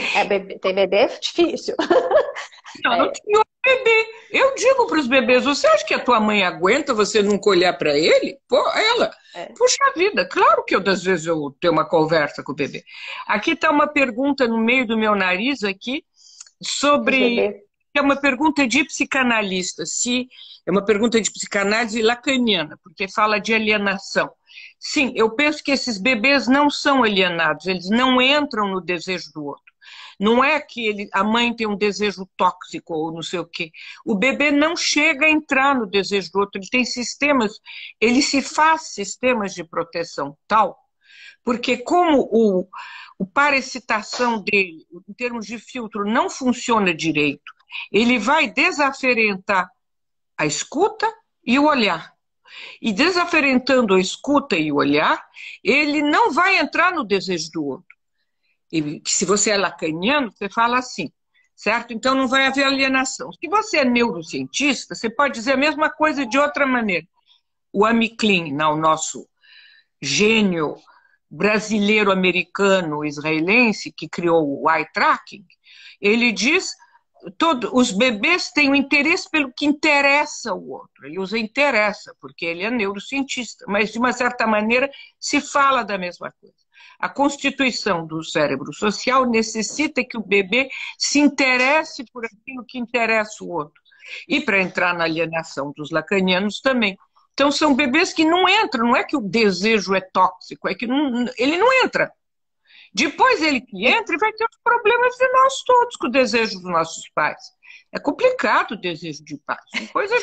Speaker 2: tem bebê é difícil.
Speaker 1: Não, não
Speaker 2: É,
Speaker 1: tinha bebê. Eu digo para os bebês, você acha que a tua mãe aguenta você nunca olhar para ele? Pô, ela.
Speaker 2: é.
Speaker 1: Puxa vida, claro que às vezes eu tenho uma conversa com o bebê. Aqui está uma pergunta no meio do meu nariz aqui
Speaker 2: Os
Speaker 1: sobre
Speaker 2: bebês.
Speaker 1: é uma pergunta de psicanalista, se é uma pergunta de psicanálise lacaniana, porque fala de alienação. Sim, eu penso que esses bebês não são alienados, eles não entram no desejo do outro. Não é que a mãe tem um desejo tóxico ou não sei o quê. O bebê não chega a entrar no desejo do outro, ele tem sistemas, ele se faz sistemas de proteção tal, porque como o parexcitação dele, em termos de filtro, não funciona direito, ele vai desaferentar a escuta e o olhar. E desaferentando a escuta e o olhar, ele não vai entrar no desejo do outro. E se você é lacaniano, você fala assim, certo? Então não vai haver alienação. Se você é neurocientista, você pode dizer a mesma coisa de outra maneira. O Amy Klein, o nosso gênio brasileiro-americano-israelense que criou o eye tracking, ele diz os bebês têm o interesse pelo que interessa ao outro. Ele usa interessa, porque ele é neurocientista, mas de uma certa maneira se fala da mesma coisa. A constituição do cérebro social necessita que o bebê se interesse por aquilo que interessa o outro. E para entrar na alienação dos lacanianos também. Então são bebês que não entram, não é que o desejo é tóxico, é que ele não entra. Depois ele que entra e vai ter os problemas de nós todos com o desejo dos nossos pais. É complicado o desejo de pais. Coisa...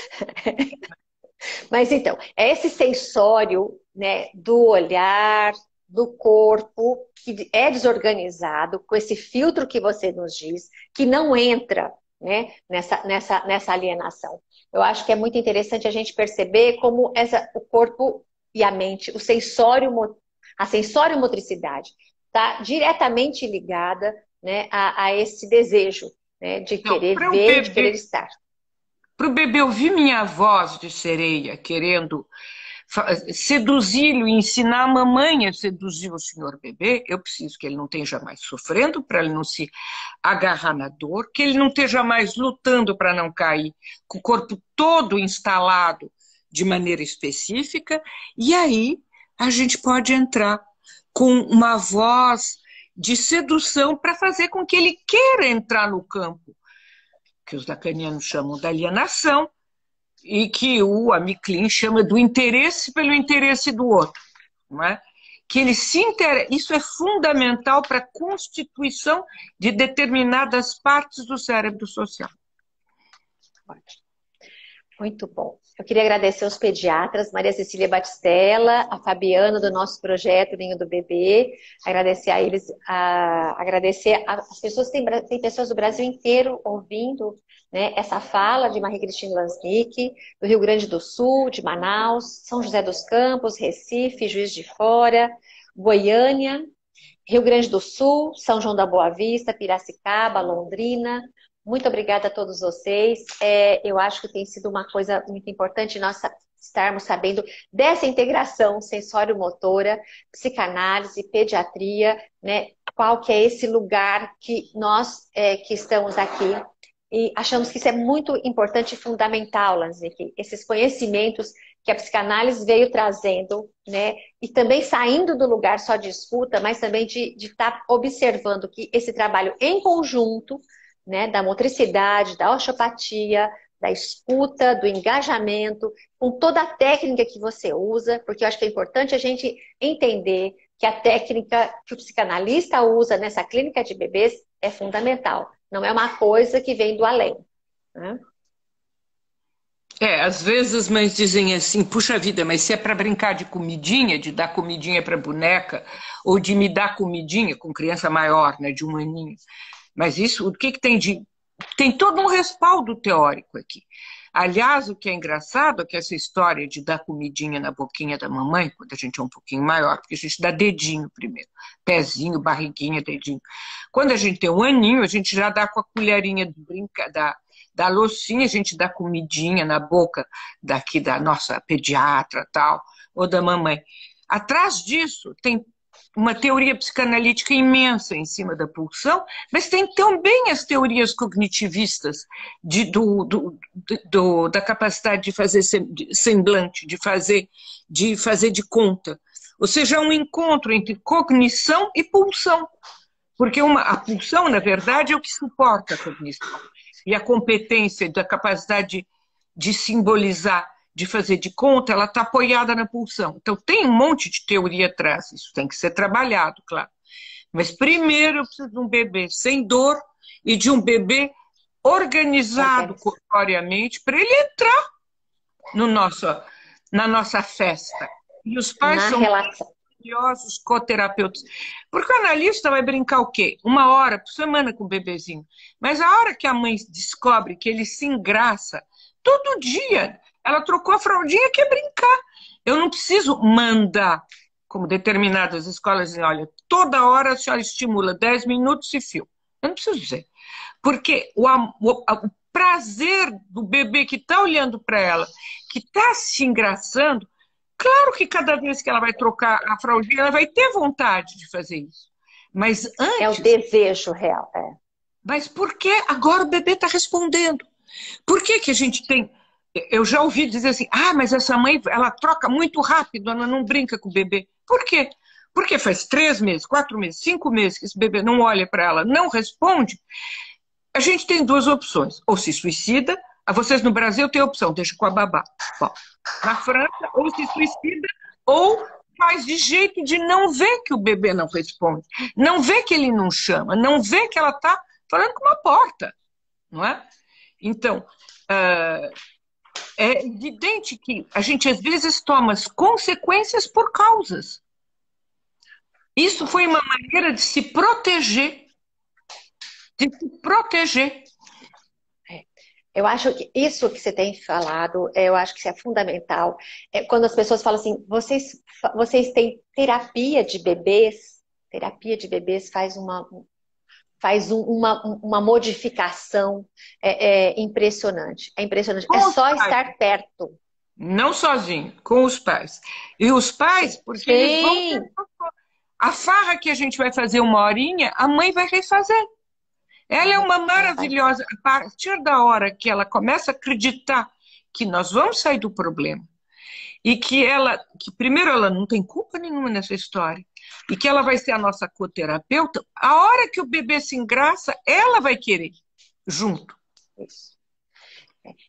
Speaker 2: Mas então, é esse sensório, né, do olhar, do corpo, que é desorganizado, com esse filtro que você nos diz, que não entra, né, nessa alienação. Eu acho que é muito interessante a gente perceber como o corpo e a mente, a sensório-motricidade, está diretamente ligada, né, a esse desejo, né, de querer ver, de querer estar.
Speaker 1: Para o bebê ouvir minha voz de sereia, querendo seduzi-lo e ensinar a mamãe a seduzir o senhor bebê, eu preciso que ele não esteja mais sofrendo para ele não se agarrar na dor, que ele não esteja mais lutando para não cair, com o corpo todo instalado de maneira específica, e aí a gente pode entrar com uma voz de sedução para fazer com que ele queira entrar no campo, que os lacanianos chamam de alienação, e que o Amy Klein chama do interesse pelo interesse do outro, não é? Que ele se interessa, isso é fundamental para a constituição de determinadas partes do cérebro social.
Speaker 2: Muito bom. Eu queria agradecer aos pediatras, Maria Cecília Batistella, a Fabiana do nosso projeto Ninho do Bebê, agradecer a eles, agradecer as pessoas, tem pessoas do Brasil inteiro ouvindo, né, essa fala de Marie-Christine Lansnick, do Rio Grande do Sul, de Manaus, São José dos Campos, Recife, Juiz de Fora, Goiânia, Rio Grande do Sul, São João da Boa Vista, Piracicaba, Londrina. Muito obrigada a todos vocês. Eu acho que tem sido uma coisa muito importante nós estarmos sabendo dessa integração sensório-motora, psicanálise, pediatria, né? Qual que é esse lugar que nós que estamos aqui. E achamos que isso é muito importante e fundamental, Lansnick, esses conhecimentos que a psicanálise veio trazendo, né? E também saindo do lugar só de escuta, mas também de estar observando que esse trabalho em conjunto, né, da motricidade, da osteopatia, da escuta, do engajamento, com toda a técnica que você usa, porque eu acho que é importante a gente entender que a técnica que o psicanalista usa nessa clínica de bebês é fundamental. Não é uma coisa que vem do além, né?
Speaker 1: Às vezes as mães dizem assim, puxa vida, mas se é para brincar de comidinha, de dar comidinha para boneca, ou de me dar comidinha com criança maior, né, de 1 aninho, Mas isso, o que tem de... Tem todo um respaldo teórico aqui. Aliás, o que é engraçado é que essa história de dar comidinha na boquinha da mamãe, quando a gente é um pouquinho maior, porque a gente dá dedinho primeiro, pezinho, barriguinha, dedinho. Quando a gente tem 1 aninho, a gente já dá com a colherinha da loucinha, a gente dá comidinha na boca daqui da nossa pediatra, tal, ou da mamãe. Atrás disso tem uma teoria psicanalítica imensa em cima da pulsão, mas tem também as teorias cognitivistas da capacidade de fazer semblante, de fazer de conta. Ou seja, é um encontro entre cognição e pulsão. Porque a pulsão, na verdade, é o que suporta a cognição. E a competência da capacidade de simbolizar, de fazer de conta, ela está apoiada na pulsão. Então, tem um monte de teoria atrás, isso tem que ser trabalhado, claro. Mas primeiro eu preciso de um bebê sem dor e de um bebê organizado corporeamente para ele entrar na nossa festa. E os pais são maravilhosos coterapeutas. Porque o analista vai brincar o quê? 1 hora por semana com o bebezinho. Mas a hora que a mãe descobre que ele se engraça, todo dia... Ela trocou a fraldinha, quer brincar. Eu não preciso mandar, como determinadas escolas dizem, olha, toda hora a senhora estimula 10 minutos e fio. Eu não preciso dizer. Porque o prazer do bebê que está olhando para ela, que está se engraçando, claro que cada vez que ela vai trocar a fraldinha, ela vai ter vontade de fazer isso. Mas antes...
Speaker 2: É o desejo real.
Speaker 1: Mas por que agora o bebê está respondendo? Por que a gente tem... Eu já ouvi dizer assim, mas essa mãe, ela troca muito rápido, ela não brinca com o bebê. Por quê? Porque faz 3 meses, 4 meses, 5 meses que esse bebê não olha para ela, não responde. A gente tem 2 opções. Ou se suicida, vocês no Brasil têm a opção, deixa com a babá. Bom, na França, ou se suicida, ou faz de jeito de não ver que o bebê não responde, não ver que ele não chama, não ver que ela está falando com uma porta, não é? Então... é evidente que a gente às vezes toma as consequências por causas. Isso foi uma maneira de se proteger. De se proteger.
Speaker 2: Eu acho que isso que você tem falado, eu acho que isso é fundamental. Quando as pessoas falam assim, vocês têm terapia de bebês? Terapia de bebês faz uma modificação impressionante. É impressionante. É só estar perto.
Speaker 1: Não sozinho, com os pais. E os pais, porque eles vão... A farra que a gente vai fazer 1 horinha, a mãe vai refazer. Ela é uma maravilhosa... A partir da hora que ela começa a acreditar que nós vamos sair do problema e que primeiro ela não tem culpa nenhuma nessa história, e que ela vai ser a nossa coterapeuta, a hora que o bebê se engraça, ela vai querer, junto.
Speaker 2: Isso.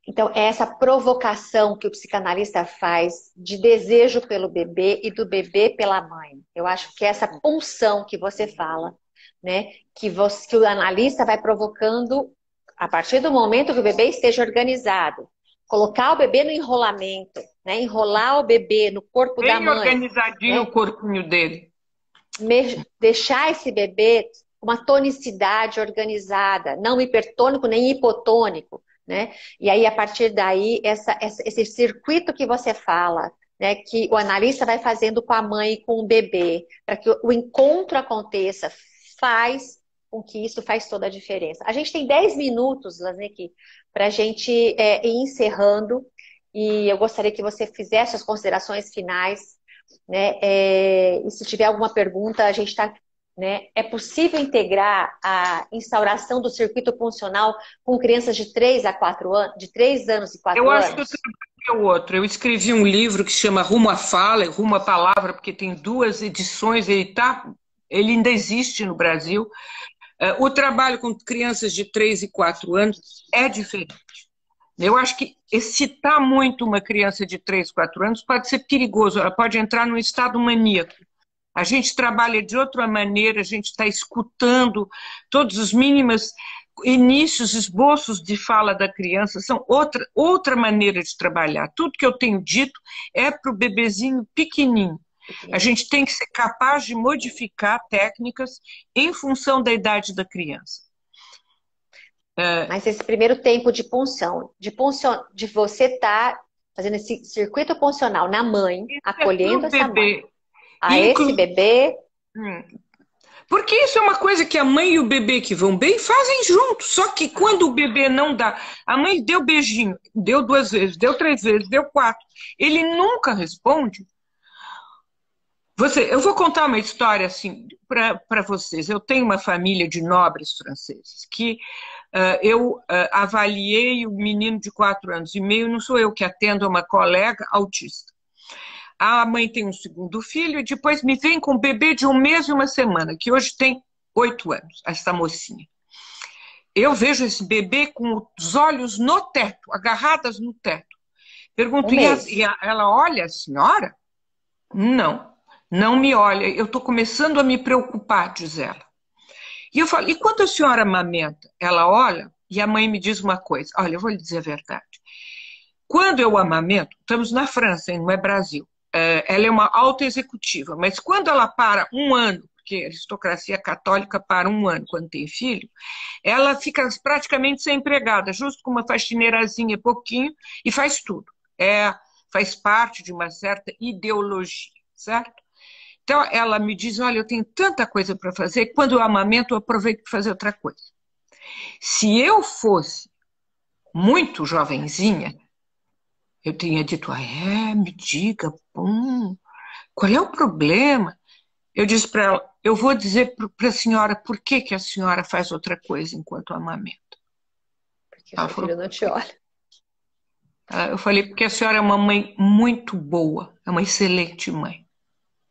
Speaker 2: Então, é essa provocação que o psicanalista faz de desejo pelo bebê e do bebê pela mãe. Eu acho que é essa pulsão que você fala, né? Que o analista vai provocando a partir do momento que o bebê esteja organizado. Colocar o bebê no enrolamento, né? Enrolar o bebê no corpo da mãe.
Speaker 1: Bem organizadinho, né? O corpinho dele.
Speaker 2: Deixar esse bebê com uma tonicidade organizada, não hipertônico nem hipotônico, né? E aí, a partir daí, esse circuito que você fala, né, que o analista vai fazendo com a mãe e com o bebê, para que o encontro aconteça, faz com que isso faz toda a diferença. A gente tem 10 minutos, Laznec, para a gente ir encerrando, e eu gostaria que você fizesse as considerações finais, né? E se tiver alguma pergunta, a gente está... Né? É possível integrar a instauração do circuito funcional com crianças de 3 a 4 anos, de 3 anos e 4 anos?
Speaker 1: Eu acho que eu trabalhei outro. Eu escrevi um livro que se chama Rumo à Fala, Rumo à Palavra, porque tem 2 edições, ele ainda existe no Brasil. O trabalho com crianças de 3 e 4 anos é diferente. Eu acho que excitar muito uma criança de 3, 4 anos pode ser perigoso, ela pode entrar num estado maníaco. A gente trabalha de outra maneira, a gente está escutando todos os mínimos inícios, esboços de fala da criança, são outra maneira de trabalhar. Tudo que eu tenho dito é para o bebezinho pequenininho. A gente tem que ser capaz de modificar técnicas em função da idade da criança.
Speaker 2: Mas esse primeiro tempo de punção, de você estar fazendo esse circuito puncional na mãe, acolhendo
Speaker 1: pro
Speaker 2: essa mãe,
Speaker 1: bebê.
Speaker 2: a esse bebê.
Speaker 1: Porque isso é uma coisa que a mãe e o bebê que vão bem fazem juntos. Só que quando o bebê não dá, a mãe deu beijinho, deu 2 vezes, deu 3 vezes, deu 4. Ele nunca responde. Eu vou contar uma história assim para vocês. Eu tenho uma família de nobres franceses que eu avaliei o menino de 4 anos e meio, não sou eu que atendo, é uma colega autista. A mãe tem um segundo filho e depois me vem com um bebê de 1 mês e 1 semana, que hoje tem 8 anos, essa mocinha. Eu vejo esse bebê com os olhos no teto, agarradas no teto. Pergunto, e ela olha a senhora? Não, não me olha. Eu estou começando a me preocupar, diz ela. E eu falo, e quando a senhora amamenta? Ela olha e a mãe me diz uma coisa. Olha, eu vou lhe dizer a verdade. Quando eu amamento, estamos na França, não é Brasil. Ela é uma alta executiva, mas quando ela para 1 ano, porque a aristocracia católica para 1 ano quando tem filho, ela fica praticamente sem empregada, justo com uma faxineirazinha, pouquinho, e faz tudo. Faz parte de uma certa ideologia, certo? Então, ela me diz, olha, eu tenho tanta coisa para fazer, que quando eu amamento, eu aproveito para fazer outra coisa. Se eu fosse muito jovenzinha, eu tinha dito, me diga, qual é o problema? Eu disse para ela, eu vou dizer para a senhora por que a senhora faz outra coisa enquanto amamenta.
Speaker 2: Porque o seu filho não te olha.
Speaker 1: Eu falei, porque a senhora é uma mãe muito boa, é uma excelente mãe.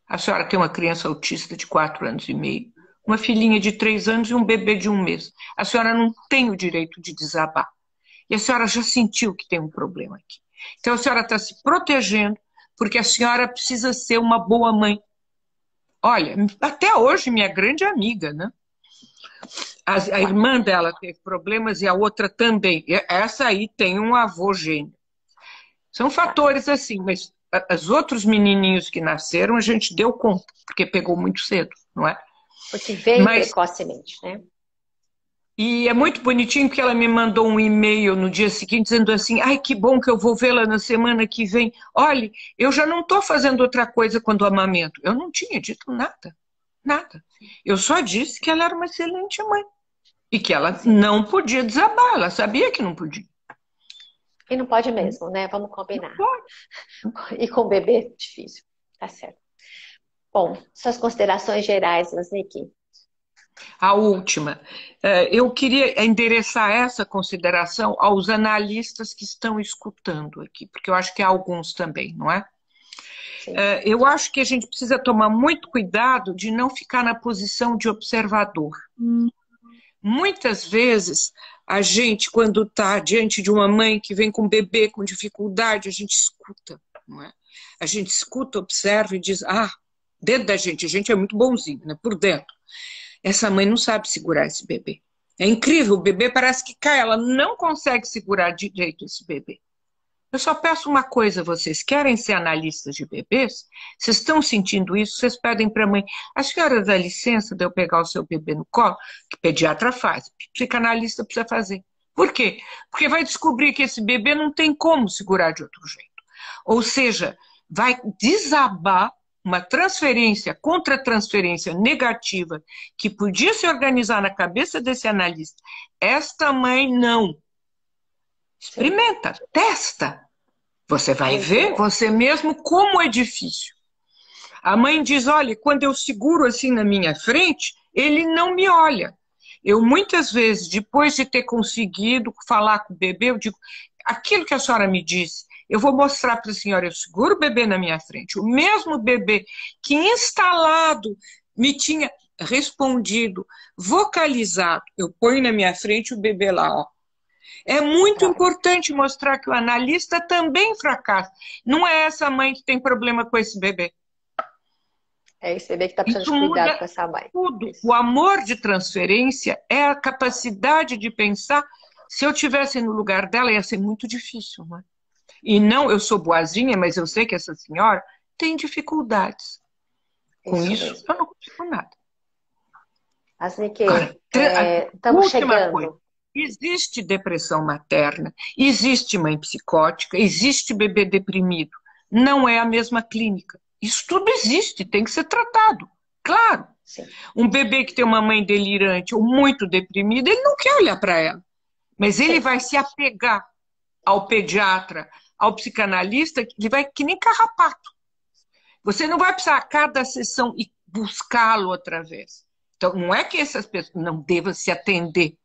Speaker 1: A senhora tem uma criança autista de 4 anos e meio, uma filhinha de 3 anos e um bebê de 1 mês. A senhora não tem o direito de desabar. E a senhora já sentiu que tem um problema aqui. Então a senhora está se protegendo porque a senhora precisa ser uma boa mãe. Olha, até hoje minha grande amiga, né? A irmã dela teve problemas e a outra também. Essa aí tem um avô gênio. São fatores assim, mas os outros menininhos que nasceram a gente deu conta, porque pegou muito cedo, não é?
Speaker 2: Porque veio precocemente, né?
Speaker 1: E é muito bonitinho que ela me mandou um e-mail no dia seguinte dizendo assim, ai, que bom que eu vou vê-la na semana que vem. Olha, eu já não estou fazendo outra coisa quando amamento. Eu não tinha dito nada, nada. Eu só disse que ela era uma excelente mãe e que ela não podia desabar, ela sabia que não podia.
Speaker 2: E não pode mesmo, né? Vamos combinar. E com o bebê, difícil. Tá certo. Bom, suas considerações gerais, Lasnick.
Speaker 1: A última. Eu queria endereçar essa consideração aos analistas que estão escutando aqui, porque eu acho que há alguns também, não é? Eu acho que a gente precisa tomar muito cuidado de não ficar na posição de observador. Muitas vezes, a gente, quando está diante de uma mãe que vem com um bebê com dificuldade, a gente escuta, não é? A gente escuta, observa e diz, dentro da gente, a gente é muito bonzinho, né? Por dentro. Essa mãe não sabe segurar esse bebê. É incrível, o bebê parece que cai, ela não consegue segurar direito esse bebê. Eu só peço uma coisa a vocês, querem ser analistas de bebês? Vocês estão sentindo isso? Vocês pedem para a mãe, a senhora dá licença de eu pegar o seu bebê no colo? Que pediatra faz, psicanalista precisa fazer. Por quê? Porque vai descobrir que esse bebê não tem como segurar de outro jeito. Ou seja, vai desabar uma transferência, contra-transferência negativa que podia se organizar na cabeça desse analista. Esta mãe não. Experimenta, testa. Você vai ver você mesmo como é difícil. A mãe diz, olha, quando eu seguro assim na minha frente, ele não me olha. Eu muitas vezes, depois de ter conseguido falar com o bebê, eu digo, aquilo que a senhora me disse, eu vou mostrar para a senhora, eu seguro o bebê na minha frente. O mesmo bebê que instalado me tinha respondido, vocalizado, eu ponho na minha frente o bebê lá, ó. É muito importante mostrar que o analista também fracassa. Não é essa mãe que tem problema com esse bebê.
Speaker 2: É esse bebê que está precisando de cuidado com essa mãe.
Speaker 1: Tudo. O amor de transferência é a capacidade de pensar, se eu estivesse no lugar dela, ia ser muito difícil, não é? E não, eu sou boazinha, mas eu sei que essa senhora tem dificuldades. Com isso eu não consigo nada.
Speaker 2: Lasnick, estamos chegando.
Speaker 1: Coisa. existe depressão materna, existe mãe psicótica, existe bebê deprimido. Não é a mesma clínica. Isso tudo existe, tem que ser tratado. Claro,
Speaker 2: Sim.
Speaker 1: um bebê que tem uma mãe delirante ou muito deprimida, ele não quer olhar para ela. Mas ele vai se apegar ao pediatra, ao psicanalista, ele vai que nem carrapato. Você não vai precisar a cada sessão e buscá-lo outra vez. Então, não é que essas pessoas não devam se atender,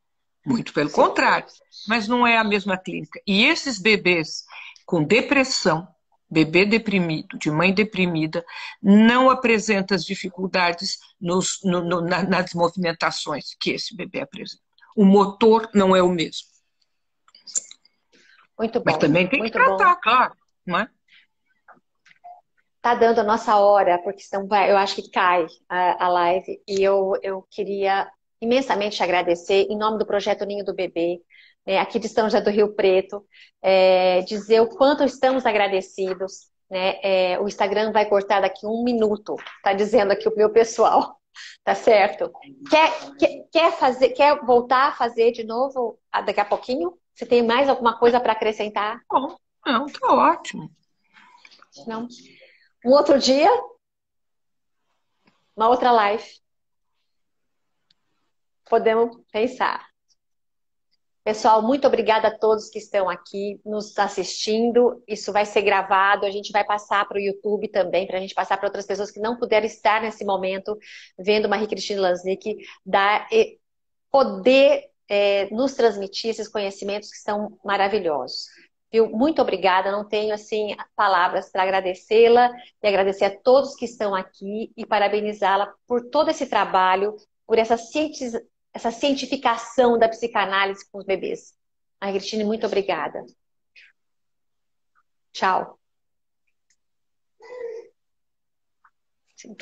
Speaker 1: muito pelo contrário, mas não é a mesma clínica. E esses bebês com depressão, bebê deprimido, de mãe deprimida, não apresenta as dificuldades nas movimentações que esse bebê apresenta. O motor não é o mesmo.
Speaker 2: Muito bom.
Speaker 1: Mas também tem que tratar, claro, não é?
Speaker 2: Tá dando a nossa hora, porque senão eu acho que cai a live. E eu queria imensamente te agradecer, em nome do Projeto Ninho do Bebê, né, aqui de São José do Rio Preto, dizer o quanto estamos agradecidos. Né, o Instagram vai cortar daqui 1 minuto, tá dizendo aqui o meu pessoal, tá certo? Quer voltar a fazer de novo daqui a pouquinho? Você tem mais alguma coisa para acrescentar?
Speaker 1: Bom, não, tá ótimo.
Speaker 2: Não? Um outro dia, uma outra live. Podemos pensar. Pessoal, muito obrigada a todos que estão aqui nos assistindo. Isso vai ser gravado, a gente vai passar para o YouTube também, para a gente passar para outras pessoas que não puderam estar nesse momento vendo Marie-Christine Lansnick, poder nos transmitir esses conhecimentos que são maravilhosos. Viu? Muito obrigada, não tenho assim palavras para agradecê-la e agradecer a todos que estão aqui e parabenizá-la por todo esse trabalho, por essa cientificação da psicanálise com os bebês. Marie-Christine, muito obrigada. Tchau. Sim.